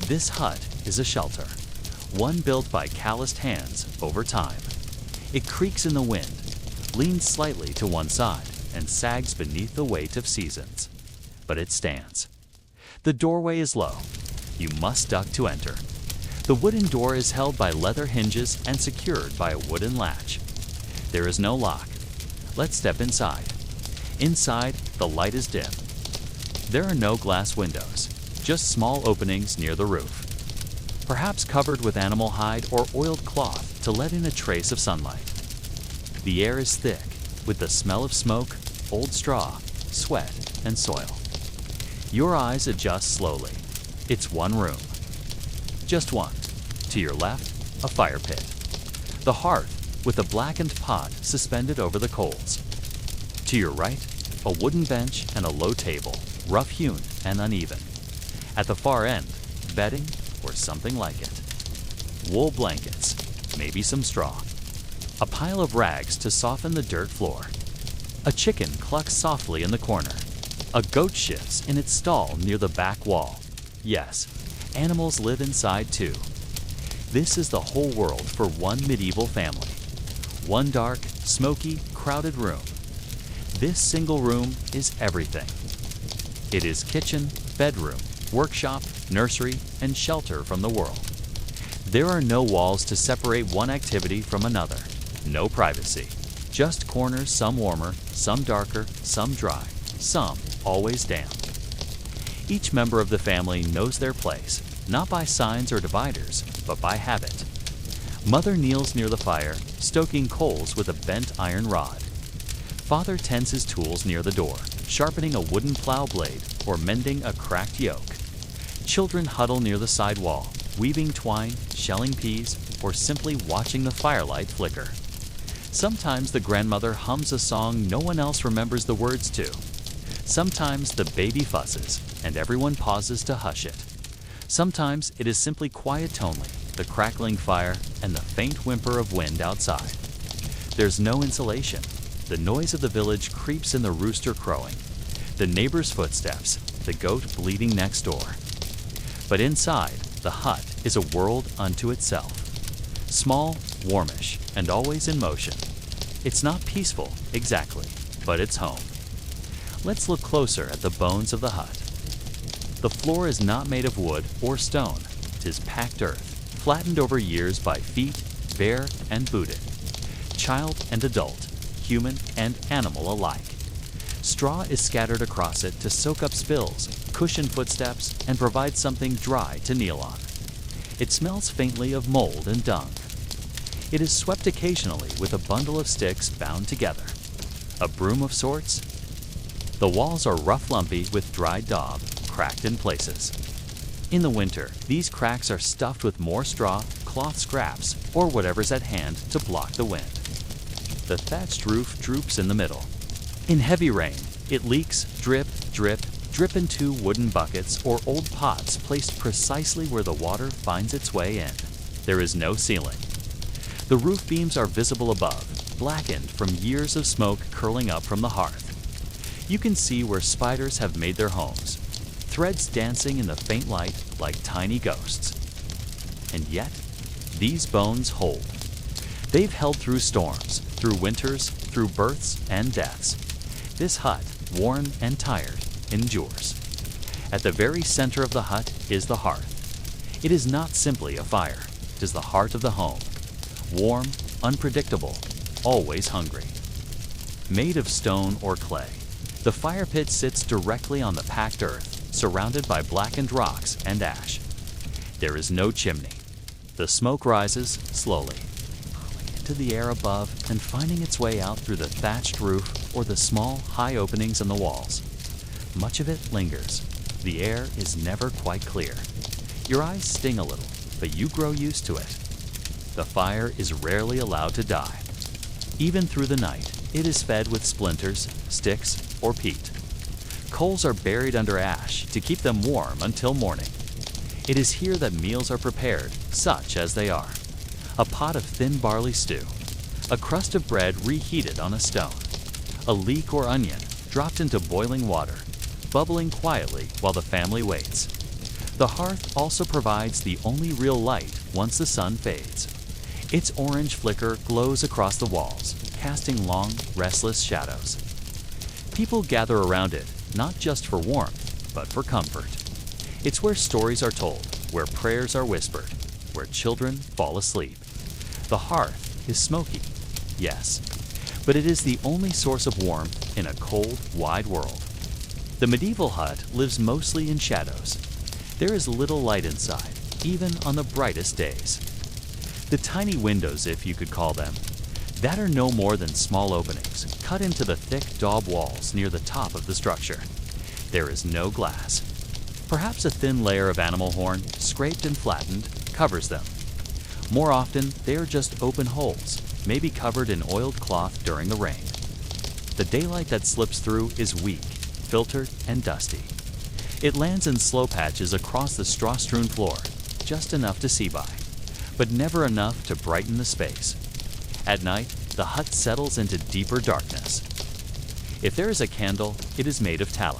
this hut is a shelter, one built by calloused hands over time. It creaks in the wind, leans slightly to one side, and sags beneath the weight of seasons. But it stands. The doorway is low. You must duck to enter. The wooden door is held by leather hinges and secured by a wooden latch. There is no lock. Let's step inside. Inside, the light is dim. There are no glass windows, just small openings near the roof, perhaps covered with animal hide or oiled cloth to let in a trace of sunlight. The air is thick, with the smell of smoke, old straw, sweat, and soil. Your eyes adjust slowly. It's one room. Just one. To your left, a fire pit. The hearth, with a blackened pot suspended over the coals. To your right, a wooden bench and a low table, rough-hewn and uneven. At the far end, bedding or something like it. Wool blankets, maybe some straw. A pile of rags to soften the dirt floor. A chicken clucks softly in the corner. A goat shifts in its stall near the back wall. Yes, animals live inside too. This is the whole world for one medieval family. One dark, smoky, crowded room. This single room is everything. It is kitchen, bedroom, workshop, nursery, and shelter from the world. There are no walls to separate one activity from another. No privacy. Just corners, some warmer, some darker, some dry, some always damp. Each member of the family knows their place, not by signs or dividers, but by habit. Mother kneels near the fire, stoking coals with a bent iron rod. Father tends his tools near the door, sharpening a wooden plow blade or mending a cracked yoke. Children huddle near the side wall, weaving twine, shelling peas, or simply watching the firelight flicker. Sometimes the grandmother hums a song no one else remembers the words to. Sometimes the baby fusses, and everyone pauses to hush it. Sometimes it is simply quiet only, the crackling fire, and the faint whimper of wind outside. There's no insulation. The noise of the village creeps in the rooster crowing, the neighbor's footsteps, the goat bleating next door. But inside, the hut is a world unto itself. Small, warmish, and always in motion. It's not peaceful, exactly, but it's home. Let's look closer at the bones of the hut. The floor is not made of wood or stone. 'Tis packed earth, flattened over years by feet, bare and booted. Child and adult, human and animal alike. Straw is scattered across it to soak up spills, cushion footsteps, and provide something dry to kneel on. It smells faintly of mold and dung. It is swept occasionally with a bundle of sticks bound together. A broom of sorts. The walls are rough lumpy with dried daub, cracked in places. In the winter, these cracks are stuffed with more straw, cloth scraps, or whatever's at hand to block the wind. The thatched roof droops in the middle. In heavy rain, it leaks, drip, drip, drip into wooden buckets or old pots placed precisely where the water finds its way in. There is no ceiling. The roof beams are visible above, blackened from years of smoke curling up from the hearth. You can see where spiders have made their homes, threads dancing in the faint light like tiny ghosts. And yet, these bones hold. They've held through storms, through winters, through births and deaths. This hut, worn and tired, endures. At the very center of the hut is the hearth. It is not simply a fire. It is the heart of the home. Warm, unpredictable, always hungry. Made of stone or clay, the fire pit sits directly on the packed earth, surrounded by blackened rocks and ash. There is no chimney. The smoke rises slowly, into the air above and finding its way out through the thatched roof or the small, high openings in the walls. Much of it lingers. The air is never quite clear. Your eyes sting a little, but you grow used to it. The fire is rarely allowed to die. Even through the night, it is fed with splinters, sticks, or peat. Coals are buried under ash to keep them warm until morning. It is here that meals are prepared, such as they are. A pot of thin barley stew, a crust of bread reheated on a stone, a leek or onion dropped into boiling water, bubbling quietly while the family waits. The hearth also provides the only real light once the sun fades. Its orange flicker glows across the walls, casting long, restless shadows. People gather around it, not just for warmth, but for comfort. It's where stories are told, where prayers are whispered, where children fall asleep. The hearth is smoky, yes, but it is the only source of warmth in a cold, wide world. The medieval hut lives mostly in shadows. There is little light inside, even on the brightest days. The tiny windows, if you could call them, that are no more than small openings cut into the thick daub walls near the top of the structure. There is no glass. Perhaps a thin layer of animal horn, scraped and flattened, covers them. More often, they are just open holes, maybe covered in oiled cloth during the rain. The daylight that slips through is weak, filtered, and dusty. It lands in slow patches across the straw-strewn floor, just enough to see by, but never enough to brighten the space. At night, the hut settles into deeper darkness. If there is a candle, it is made of tallow.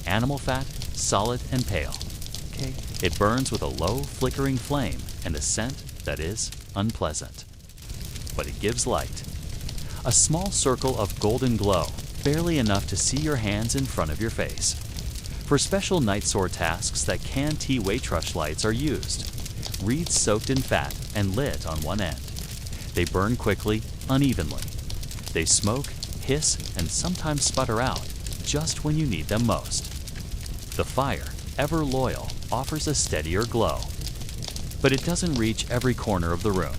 Animal fat, solid and pale. It burns with a low, flickering flame and a scent that is unpleasant. But it gives light. A small circle of golden glow, barely enough to see your hands in front of your face. For special night sword tasks, that can-tea Waitrose lights are used. Reeds soaked in fat and lit on one end. They burn quickly, unevenly. They smoke, hiss, and sometimes sputter out just when you need them most. The fire, ever loyal, offers a steadier glow. But it doesn't reach every corner of the room.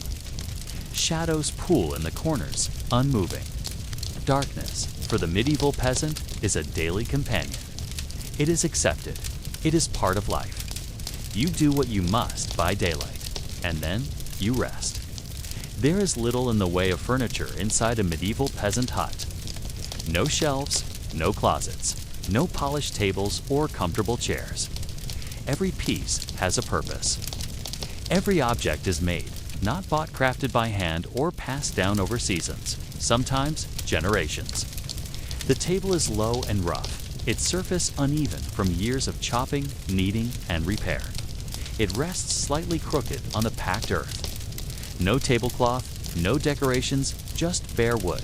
Shadows pool in the corners, unmoving. Darkness, for the medieval peasant, is a daily companion. It is accepted. It is part of life. You do what you must by daylight, and then you rest. There is little in the way of furniture inside a medieval peasant hut. No shelves, no closets, no polished tables or comfortable chairs. Every piece has a purpose. Every object is made, not bought crafted by hand or passed down over seasons, sometimes generations. The table is low and rough, its surface uneven from years of chopping, kneading, and repair. It rests slightly crooked on the packed earth. No tablecloth, no decorations, just bare wood,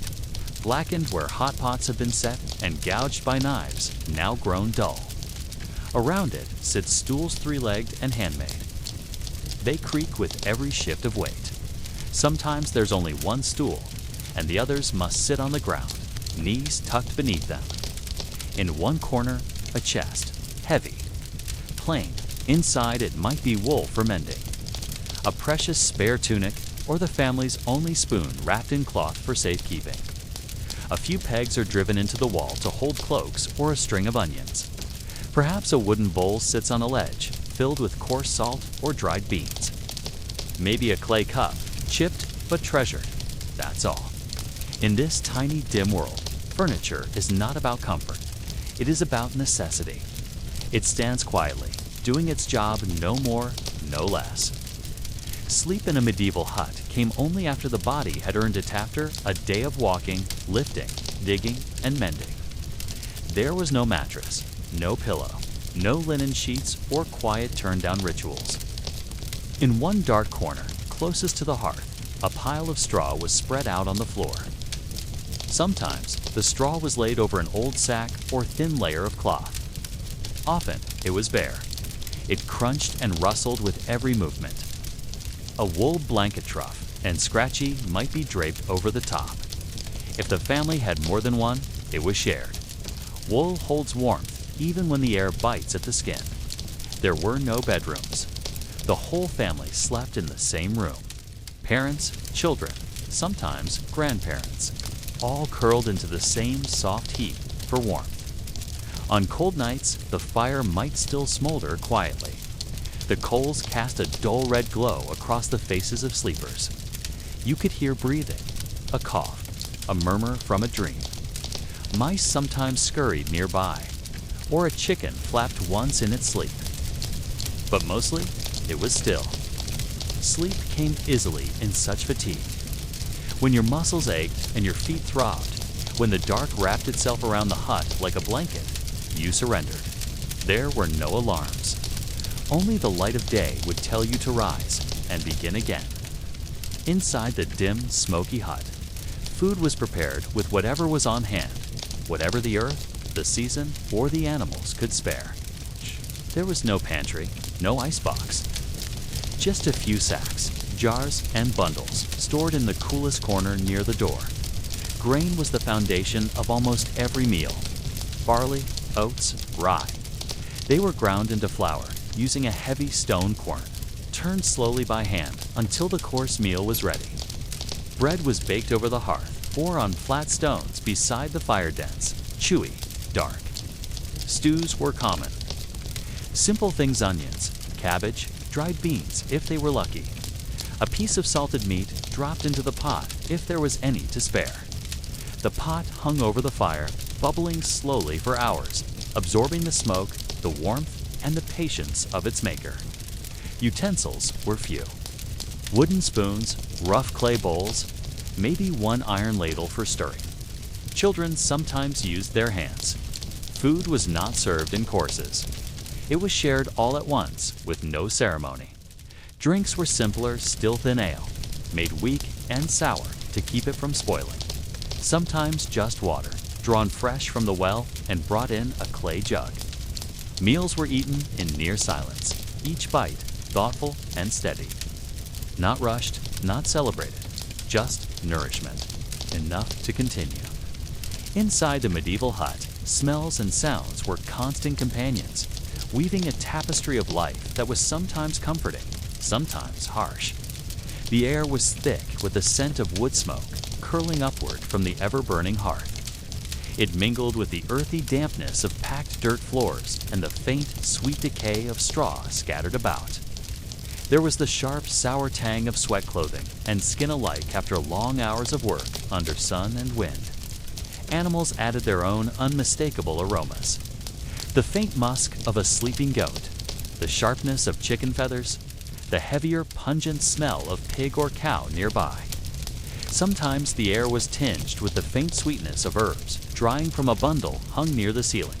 blackened where hot pots have been set and gouged by knives, now grown dull. Around it sit stools three-legged and handmade. They creak with every shift of weight. Sometimes there's only one stool, and the others must sit on the ground, knees tucked beneath them. In one corner, a chest, heavy, plain. Inside it might be wool for mending, a precious spare tunic, or the family's only spoon wrapped in cloth for safekeeping. A few pegs are driven into the wall to hold cloaks or a string of onions. Perhaps a wooden bowl sits on a ledge, filled with coarse salt or dried beans. Maybe a clay cup, chipped but treasured. That's all. In this tiny, dim world, furniture is not about comfort. It is about necessity. It stands quietly, doing its job, no more, no less. Sleep in a medieval hut came only after the body had earned it after a day of walking, lifting, digging, and mending. There was no mattress, no pillow, no linen sheets or quiet turn-down rituals. In one dark corner, closest to the hearth, a pile of straw was spread out on the floor. Sometimes, the straw was laid over an old sack or thin layer of cloth. Often, it was bare. It crunched and rustled with every movement. A wool blanket trough and scratchy might be draped over the top. If the family had more than one, it was shared. Wool holds warmth even when the air bites at the skin. There were no bedrooms. The whole family slept in the same room. Parents, children, sometimes grandparents. all curled into the same soft heap for warmth. On cold nights, the fire might still smolder quietly. The coals cast a dull red glow across the faces of sleepers. You could hear breathing, a cough, a murmur from a dream. Mice sometimes scurried nearby, or a chicken flapped once in its sleep. But mostly, it was still. Sleep came easily in such fatigue. When your muscles ached and your feet throbbed, when the dark wrapped itself around the hut like a blanket, you surrendered. There were no alarms. Only the light of day would tell you to rise and begin again. Inside the dim, smoky hut, food was prepared with whatever was on hand, whatever the earth, the season, or the animals could spare. There was no pantry, no icebox. Just a few sacks, jars, and bundles stored in the coolest corner near the door. Grain was the foundation of almost every meal. Barley, oats, rye. They were ground into flour using a heavy stone quern, turned slowly by hand until the course meal was ready. Bread was baked over the hearth or on flat stones beside the fire dens, chewy, dark. Stews were common. Simple things: onions, cabbage, dried beans if they were lucky. A piece of salted meat dropped into the pot if there was any to spare. The pot hung over the fire, bubbling slowly for hours, absorbing the smoke, the warmth, and the patience of its maker. Utensils were few. Wooden spoons, rough clay bowls, maybe one iron ladle for stirring. Children sometimes used their hands. Food was not served in courses. It was shared all at once with no ceremony. Drinks were simpler, still thin ale, made weak and sour to keep it from spoiling. Sometimes just water, drawn fresh from the well and brought in a clay jug. Meals were eaten in near silence, each bite thoughtful and steady. Not rushed, not celebrated, just nourishment, enough to continue. Inside the medieval hut, smells and sounds were constant companions, weaving a tapestry of life that was sometimes comforting, sometimes harsh. The air was thick with the scent of wood smoke curling upward from the ever-burning hearth. It mingled with the earthy dampness of packed dirt floors and the faint, sweet decay of straw scattered about. There was the sharp, sour tang of sweat clothing and skin alike after long hours of work under sun and wind. Animals added their own unmistakable aromas. The faint musk of a sleeping goat, the sharpness of chicken feathers, the heavier, pungent smell of pig or cow nearby. Sometimes the air was tinged with the faint sweetness of herbs drying from a bundle hung near the ceiling.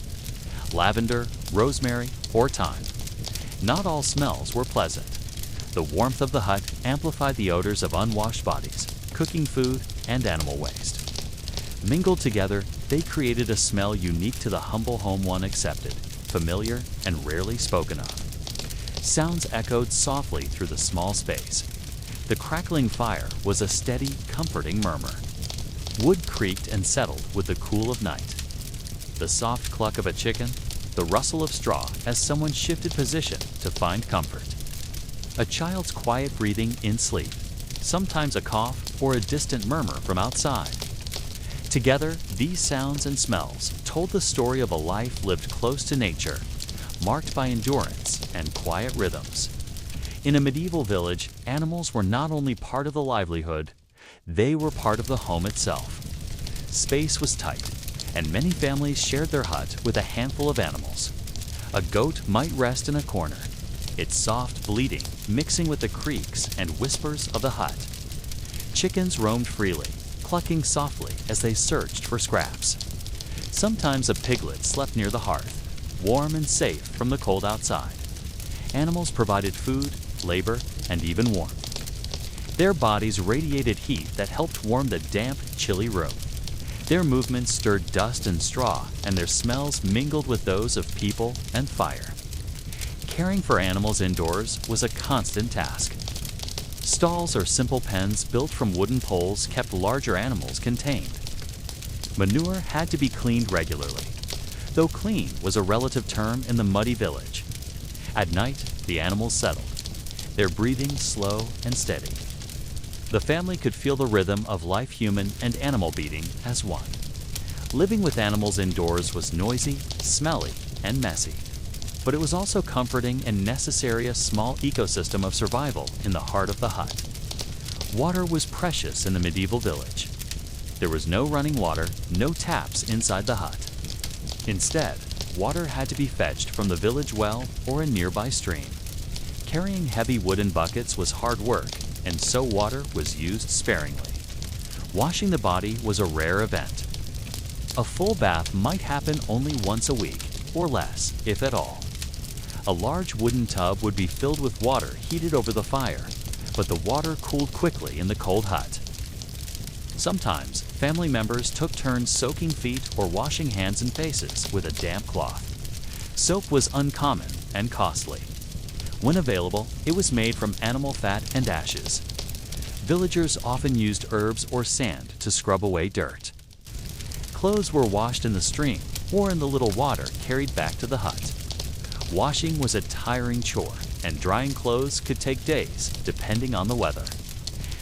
Lavender, rosemary, or thyme. Not all smells were pleasant. The warmth of the hut amplified the odors of unwashed bodies, cooking food, and animal waste. Mingled together, they created a smell unique to the humble home one accepted, familiar and rarely spoken of. Sounds echoed softly through the small space. The crackling fire was a steady, comforting murmur. Wood creaked and settled with the cool of night. The soft cluck of a chicken, the rustle of straw as someone shifted position to find comfort. A child's quiet breathing in sleep, sometimes a cough or a distant murmur from outside. Together, these sounds and smells told the story of a life lived close to nature, marked by endurance and quiet rhythms. In a medieval village, animals were not only part of the livelihood, they were part of the home itself. Space was tight, and many families shared their hut with a handful of animals. A goat might rest in a corner, its soft bleating mixing with the creaks and whispers of the hut. Chickens roamed freely, clucking softly as they searched for scraps. Sometimes a piglet slept near the hearth, warm and safe from the cold outside. Animals provided food, labor, and even warmth. Their bodies radiated heat that helped warm the damp, chilly room. Their movements stirred dust and straw, and their smells mingled with those of people and fire. Caring for animals indoors was a constant task. Stalls or simple pens built from wooden poles kept larger animals contained. Manure had to be cleaned regularly, though clean was a relative term in the muddy village. At night, the animals settled, their breathing slow and steady. The family could feel the rhythm of life, human and animal beating as one. Living with animals indoors was noisy, smelly, and messy. But it was also comforting and necessary, a small ecosystem of survival in the heart of the hut. Water was precious in the medieval village. There was no running water, no taps inside the hut. Instead, water had to be fetched from the village well or a nearby stream. Carrying heavy wooden buckets was hard work, and so water was used sparingly. Washing the body was a rare event. A full bath might happen only once a week, or less, if at all. A large wooden tub would be filled with water heated over the fire, but the water cooled quickly in the cold hut. Sometimes, family members took turns soaking feet or washing hands and faces with a damp cloth. Soap was uncommon and costly. When available, it was made from animal fat and ashes. Villagers often used herbs or sand to scrub away dirt. Clothes were washed in the stream or in the little water carried back to the hut. Washing was a tiring chore, and drying clothes could take days, depending on the weather.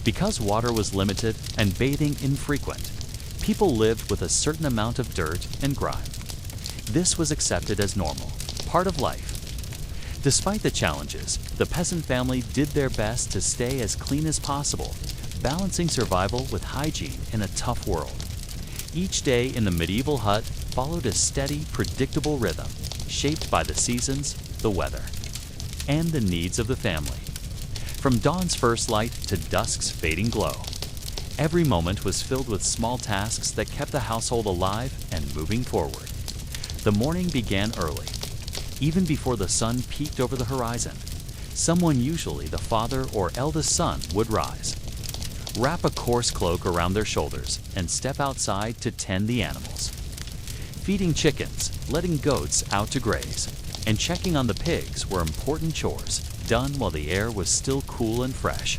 Because water was limited and bathing infrequent, people lived with a certain amount of dirt and grime. This was accepted as normal, part of life. Despite the challenges, the peasant family did their best to stay as clean as possible, balancing survival with hygiene in a tough world. Each day in the medieval hut followed a steady, predictable rhythm, shaped by the seasons, the weather, and the needs of the family. From dawn's first light to dusk's fading glow, every moment was filled with small tasks that kept the household alive and moving forward. The morning began early. Even before the sun peeked over the horizon, someone, usually the father or eldest son, would rise, wrap a coarse cloak around their shoulders, and step outside to tend the animals. Feeding chickens, letting goats out to graze, and checking on the pigs were important chores, done while the air was still cool and fresh.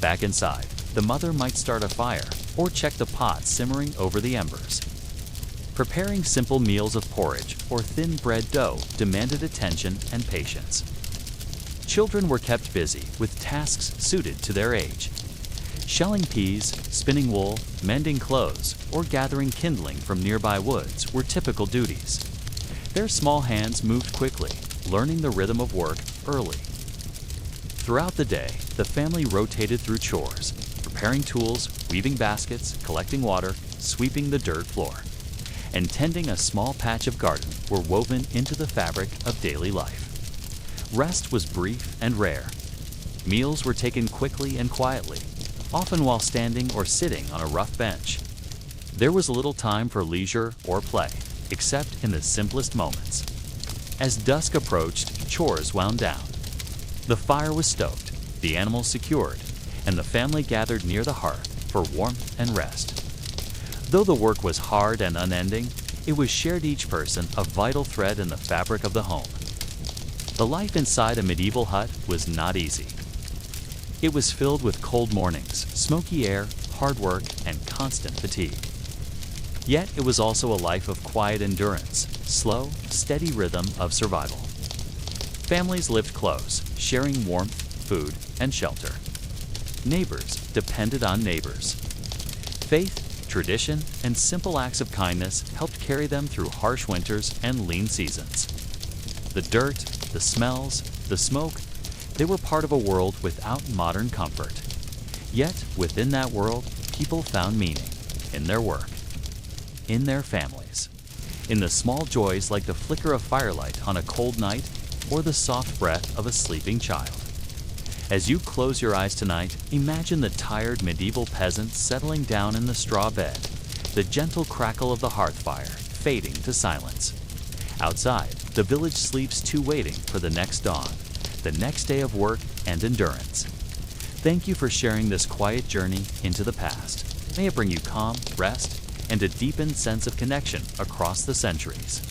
Back inside, the mother might start a fire or check the pot simmering over the embers. Preparing simple meals of porridge or thin bread dough demanded attention and patience. Children were kept busy with tasks suited to their age. Shelling peas, spinning wool, mending clothes, or gathering kindling from nearby woods were typical duties. Their small hands moved quickly, learning the rhythm of work early. Throughout the day, the family rotated through chores, preparing tools, weaving baskets, collecting water, sweeping the dirt floor, and tending a small patch of garden were woven into the fabric of daily life. Rest was brief and rare. Meals were taken quickly and quietly, often while standing or sitting on a rough bench. There was little time for leisure or play, except in the simplest moments. As dusk approached, chores wound down. The fire was stoked, the animals secured, and the family gathered near the hearth for warmth and rest. Though the work was hard and unending, it was shared, each person a vital thread in the fabric of the home. The life inside a medieval hut was not easy. It was filled with cold mornings, smoky air, hard work, and constant fatigue. Yet it was also a life of quiet endurance, slow, steady rhythm of survival. Families lived close, sharing warmth, food, and shelter. Neighbors depended on neighbors. Faith, tradition, and simple acts of kindness helped carry them through harsh winters and lean seasons. The dirt, the smells, the smoke, they were part of a world without modern comfort. Yet, within that world, people found meaning in their work, in their families, in the small joys like the flicker of firelight on a cold night or the soft breath of a sleeping child. As you close your eyes tonight, imagine the tired medieval peasant settling down in the straw bed, the gentle crackle of the hearth fire fading to silence. Outside, the village sleeps too, waiting for the next dawn, the next day of work and endurance. Thank you for sharing this quiet journey into the past. May it bring you calm, rest, and a deepened sense of connection across the centuries.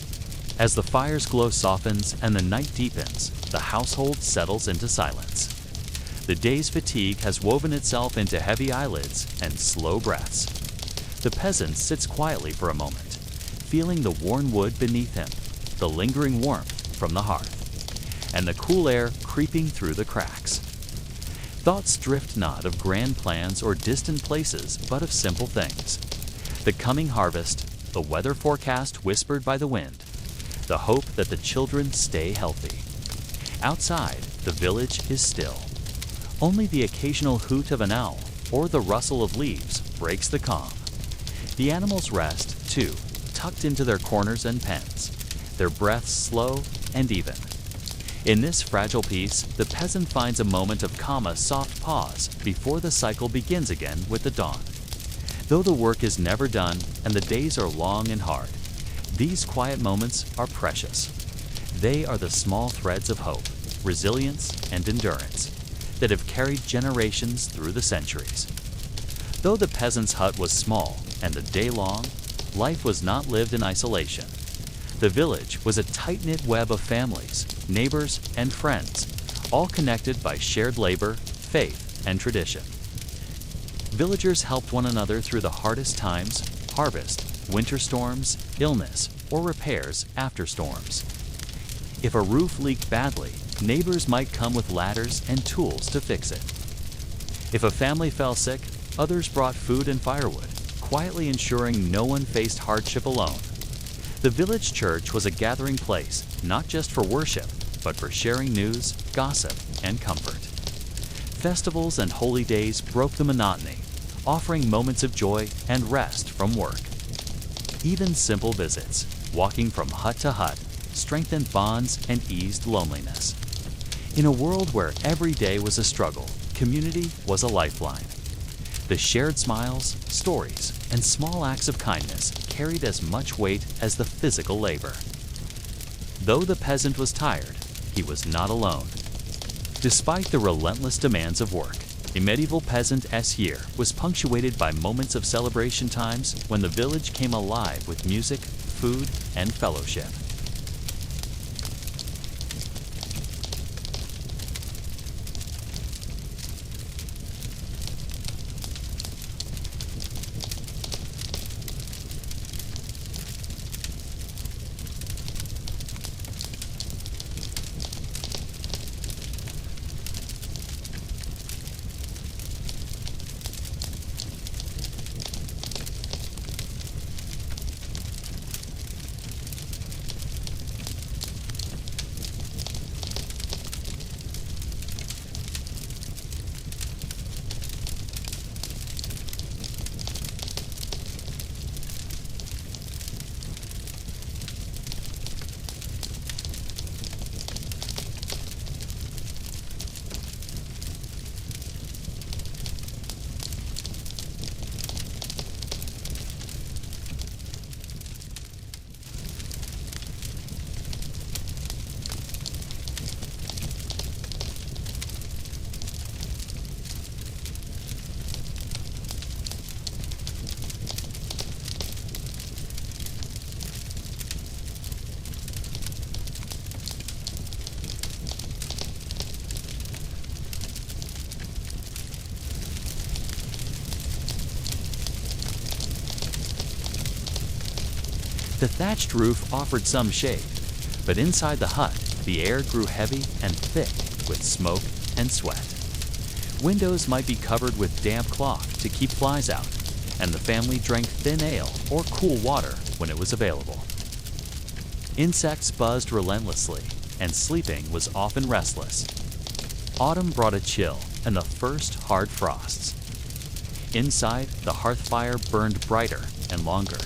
As the fire's glow softens and the night deepens, the household settles into silence. The day's fatigue has woven itself into heavy eyelids and slow breaths. The peasant sits quietly for a moment, feeling the worn wood beneath him, the lingering warmth from the hearth, and the cool air creeping through the cracks. Thoughts drift not of grand plans or distant places, but of simple things. The coming harvest, the weather forecast whispered by the wind, the hope that the children stay healthy. Outside, the village is still. Only the occasional hoot of an owl or the rustle of leaves breaks the calm. The animals rest, too, tucked into their corners and pens, their breaths slow and even. In this fragile peace, the peasant finds a moment of calm, soft pause before the cycle begins again with the dawn. Though the work is never done and the days are long and hard, these quiet moments are precious. They are the small threads of hope, resilience, and endurance that have carried generations through the centuries. Though the peasant's hut was small and the day long, life was not lived in isolation. The village was a tight-knit web of families, neighbors, and friends, all connected by shared labor, faith, and tradition. Villagers helped one another through the hardest times: harvest, winter storms, illness, or repairs after storms. If a roof leaked badly, neighbors might come with ladders and tools to fix it. If a family fell sick, others brought food and firewood, quietly ensuring no one faced hardship alone. The village church was a gathering place, not just for worship, but for sharing news, gossip, and comfort. Festivals and holy days broke the monotony, offering moments of joy and rest from work. Even simple visits, walking from hut to hut, strengthened bonds and eased loneliness. In a world where every day was a struggle, community was a lifeline. The shared smiles, stories, and small acts of kindness carried as much weight as the physical labor. Though the peasant was tired, he was not alone. Despite the relentless demands of work, a medieval peasant's year was punctuated by moments of celebration times when the village came alive with music, food, and fellowship. The thatched roof offered some shade, but inside the hut, the air grew heavy and thick with smoke and sweat. Windows might be covered with damp cloth to keep flies out, and the family drank thin ale or cool water when it was available. Insects buzzed relentlessly, and sleeping was often restless. Autumn brought a chill and the first hard frosts. Inside, the hearth fire burned brighter and longer.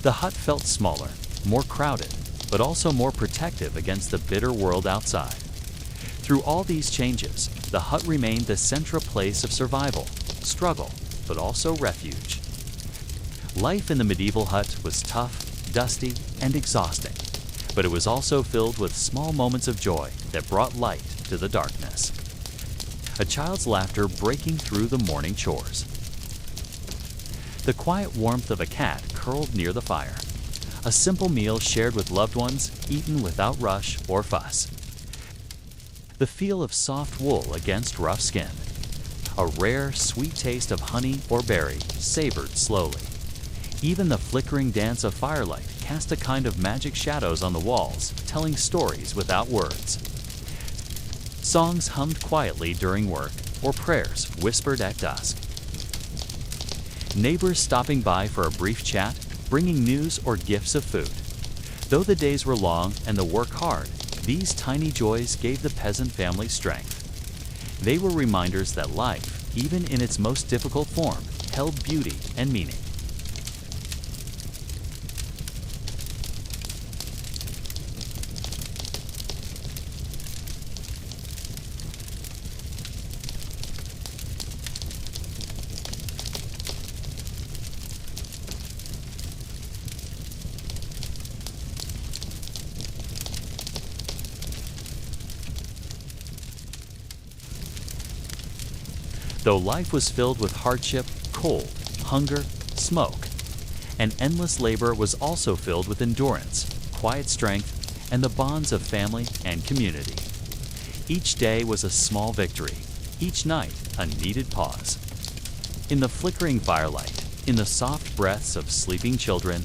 The hut felt smaller, more crowded, but also more protective against the bitter world outside. Through all these changes, the hut remained the central place of survival, struggle, but also refuge. Life in the medieval hut was tough, dusty, and exhausting, but it was also filled with small moments of joy that brought light to the darkness. a child's laughter breaking through the morning chores. The quiet warmth of a cat curled near the fire. A simple meal shared with loved ones, eaten without rush or fuss. The feel of soft wool against rough skin. A rare, sweet taste of honey or berry, savored slowly. Even the flickering dance of firelight cast a kind of magic shadows on the walls, telling stories without words. Songs hummed quietly during work, or prayers whispered at dusk. Neighbors stopping by for a brief chat, bringing news or gifts of food. Though the days were long and the work hard, these tiny joys gave the peasant family strength. They were reminders that life, even in its most difficult form, held beauty and meaning. Though life was filled with hardship, cold, hunger, smoke, and endless labor was also filled with endurance, quiet strength, and the bonds of family and community. Each day was a small victory, each night a needed pause. In the flickering firelight, in the soft breaths of sleeping children,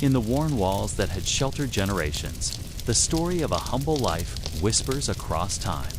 in the worn walls that had sheltered generations, the story of a humble life whispers across time.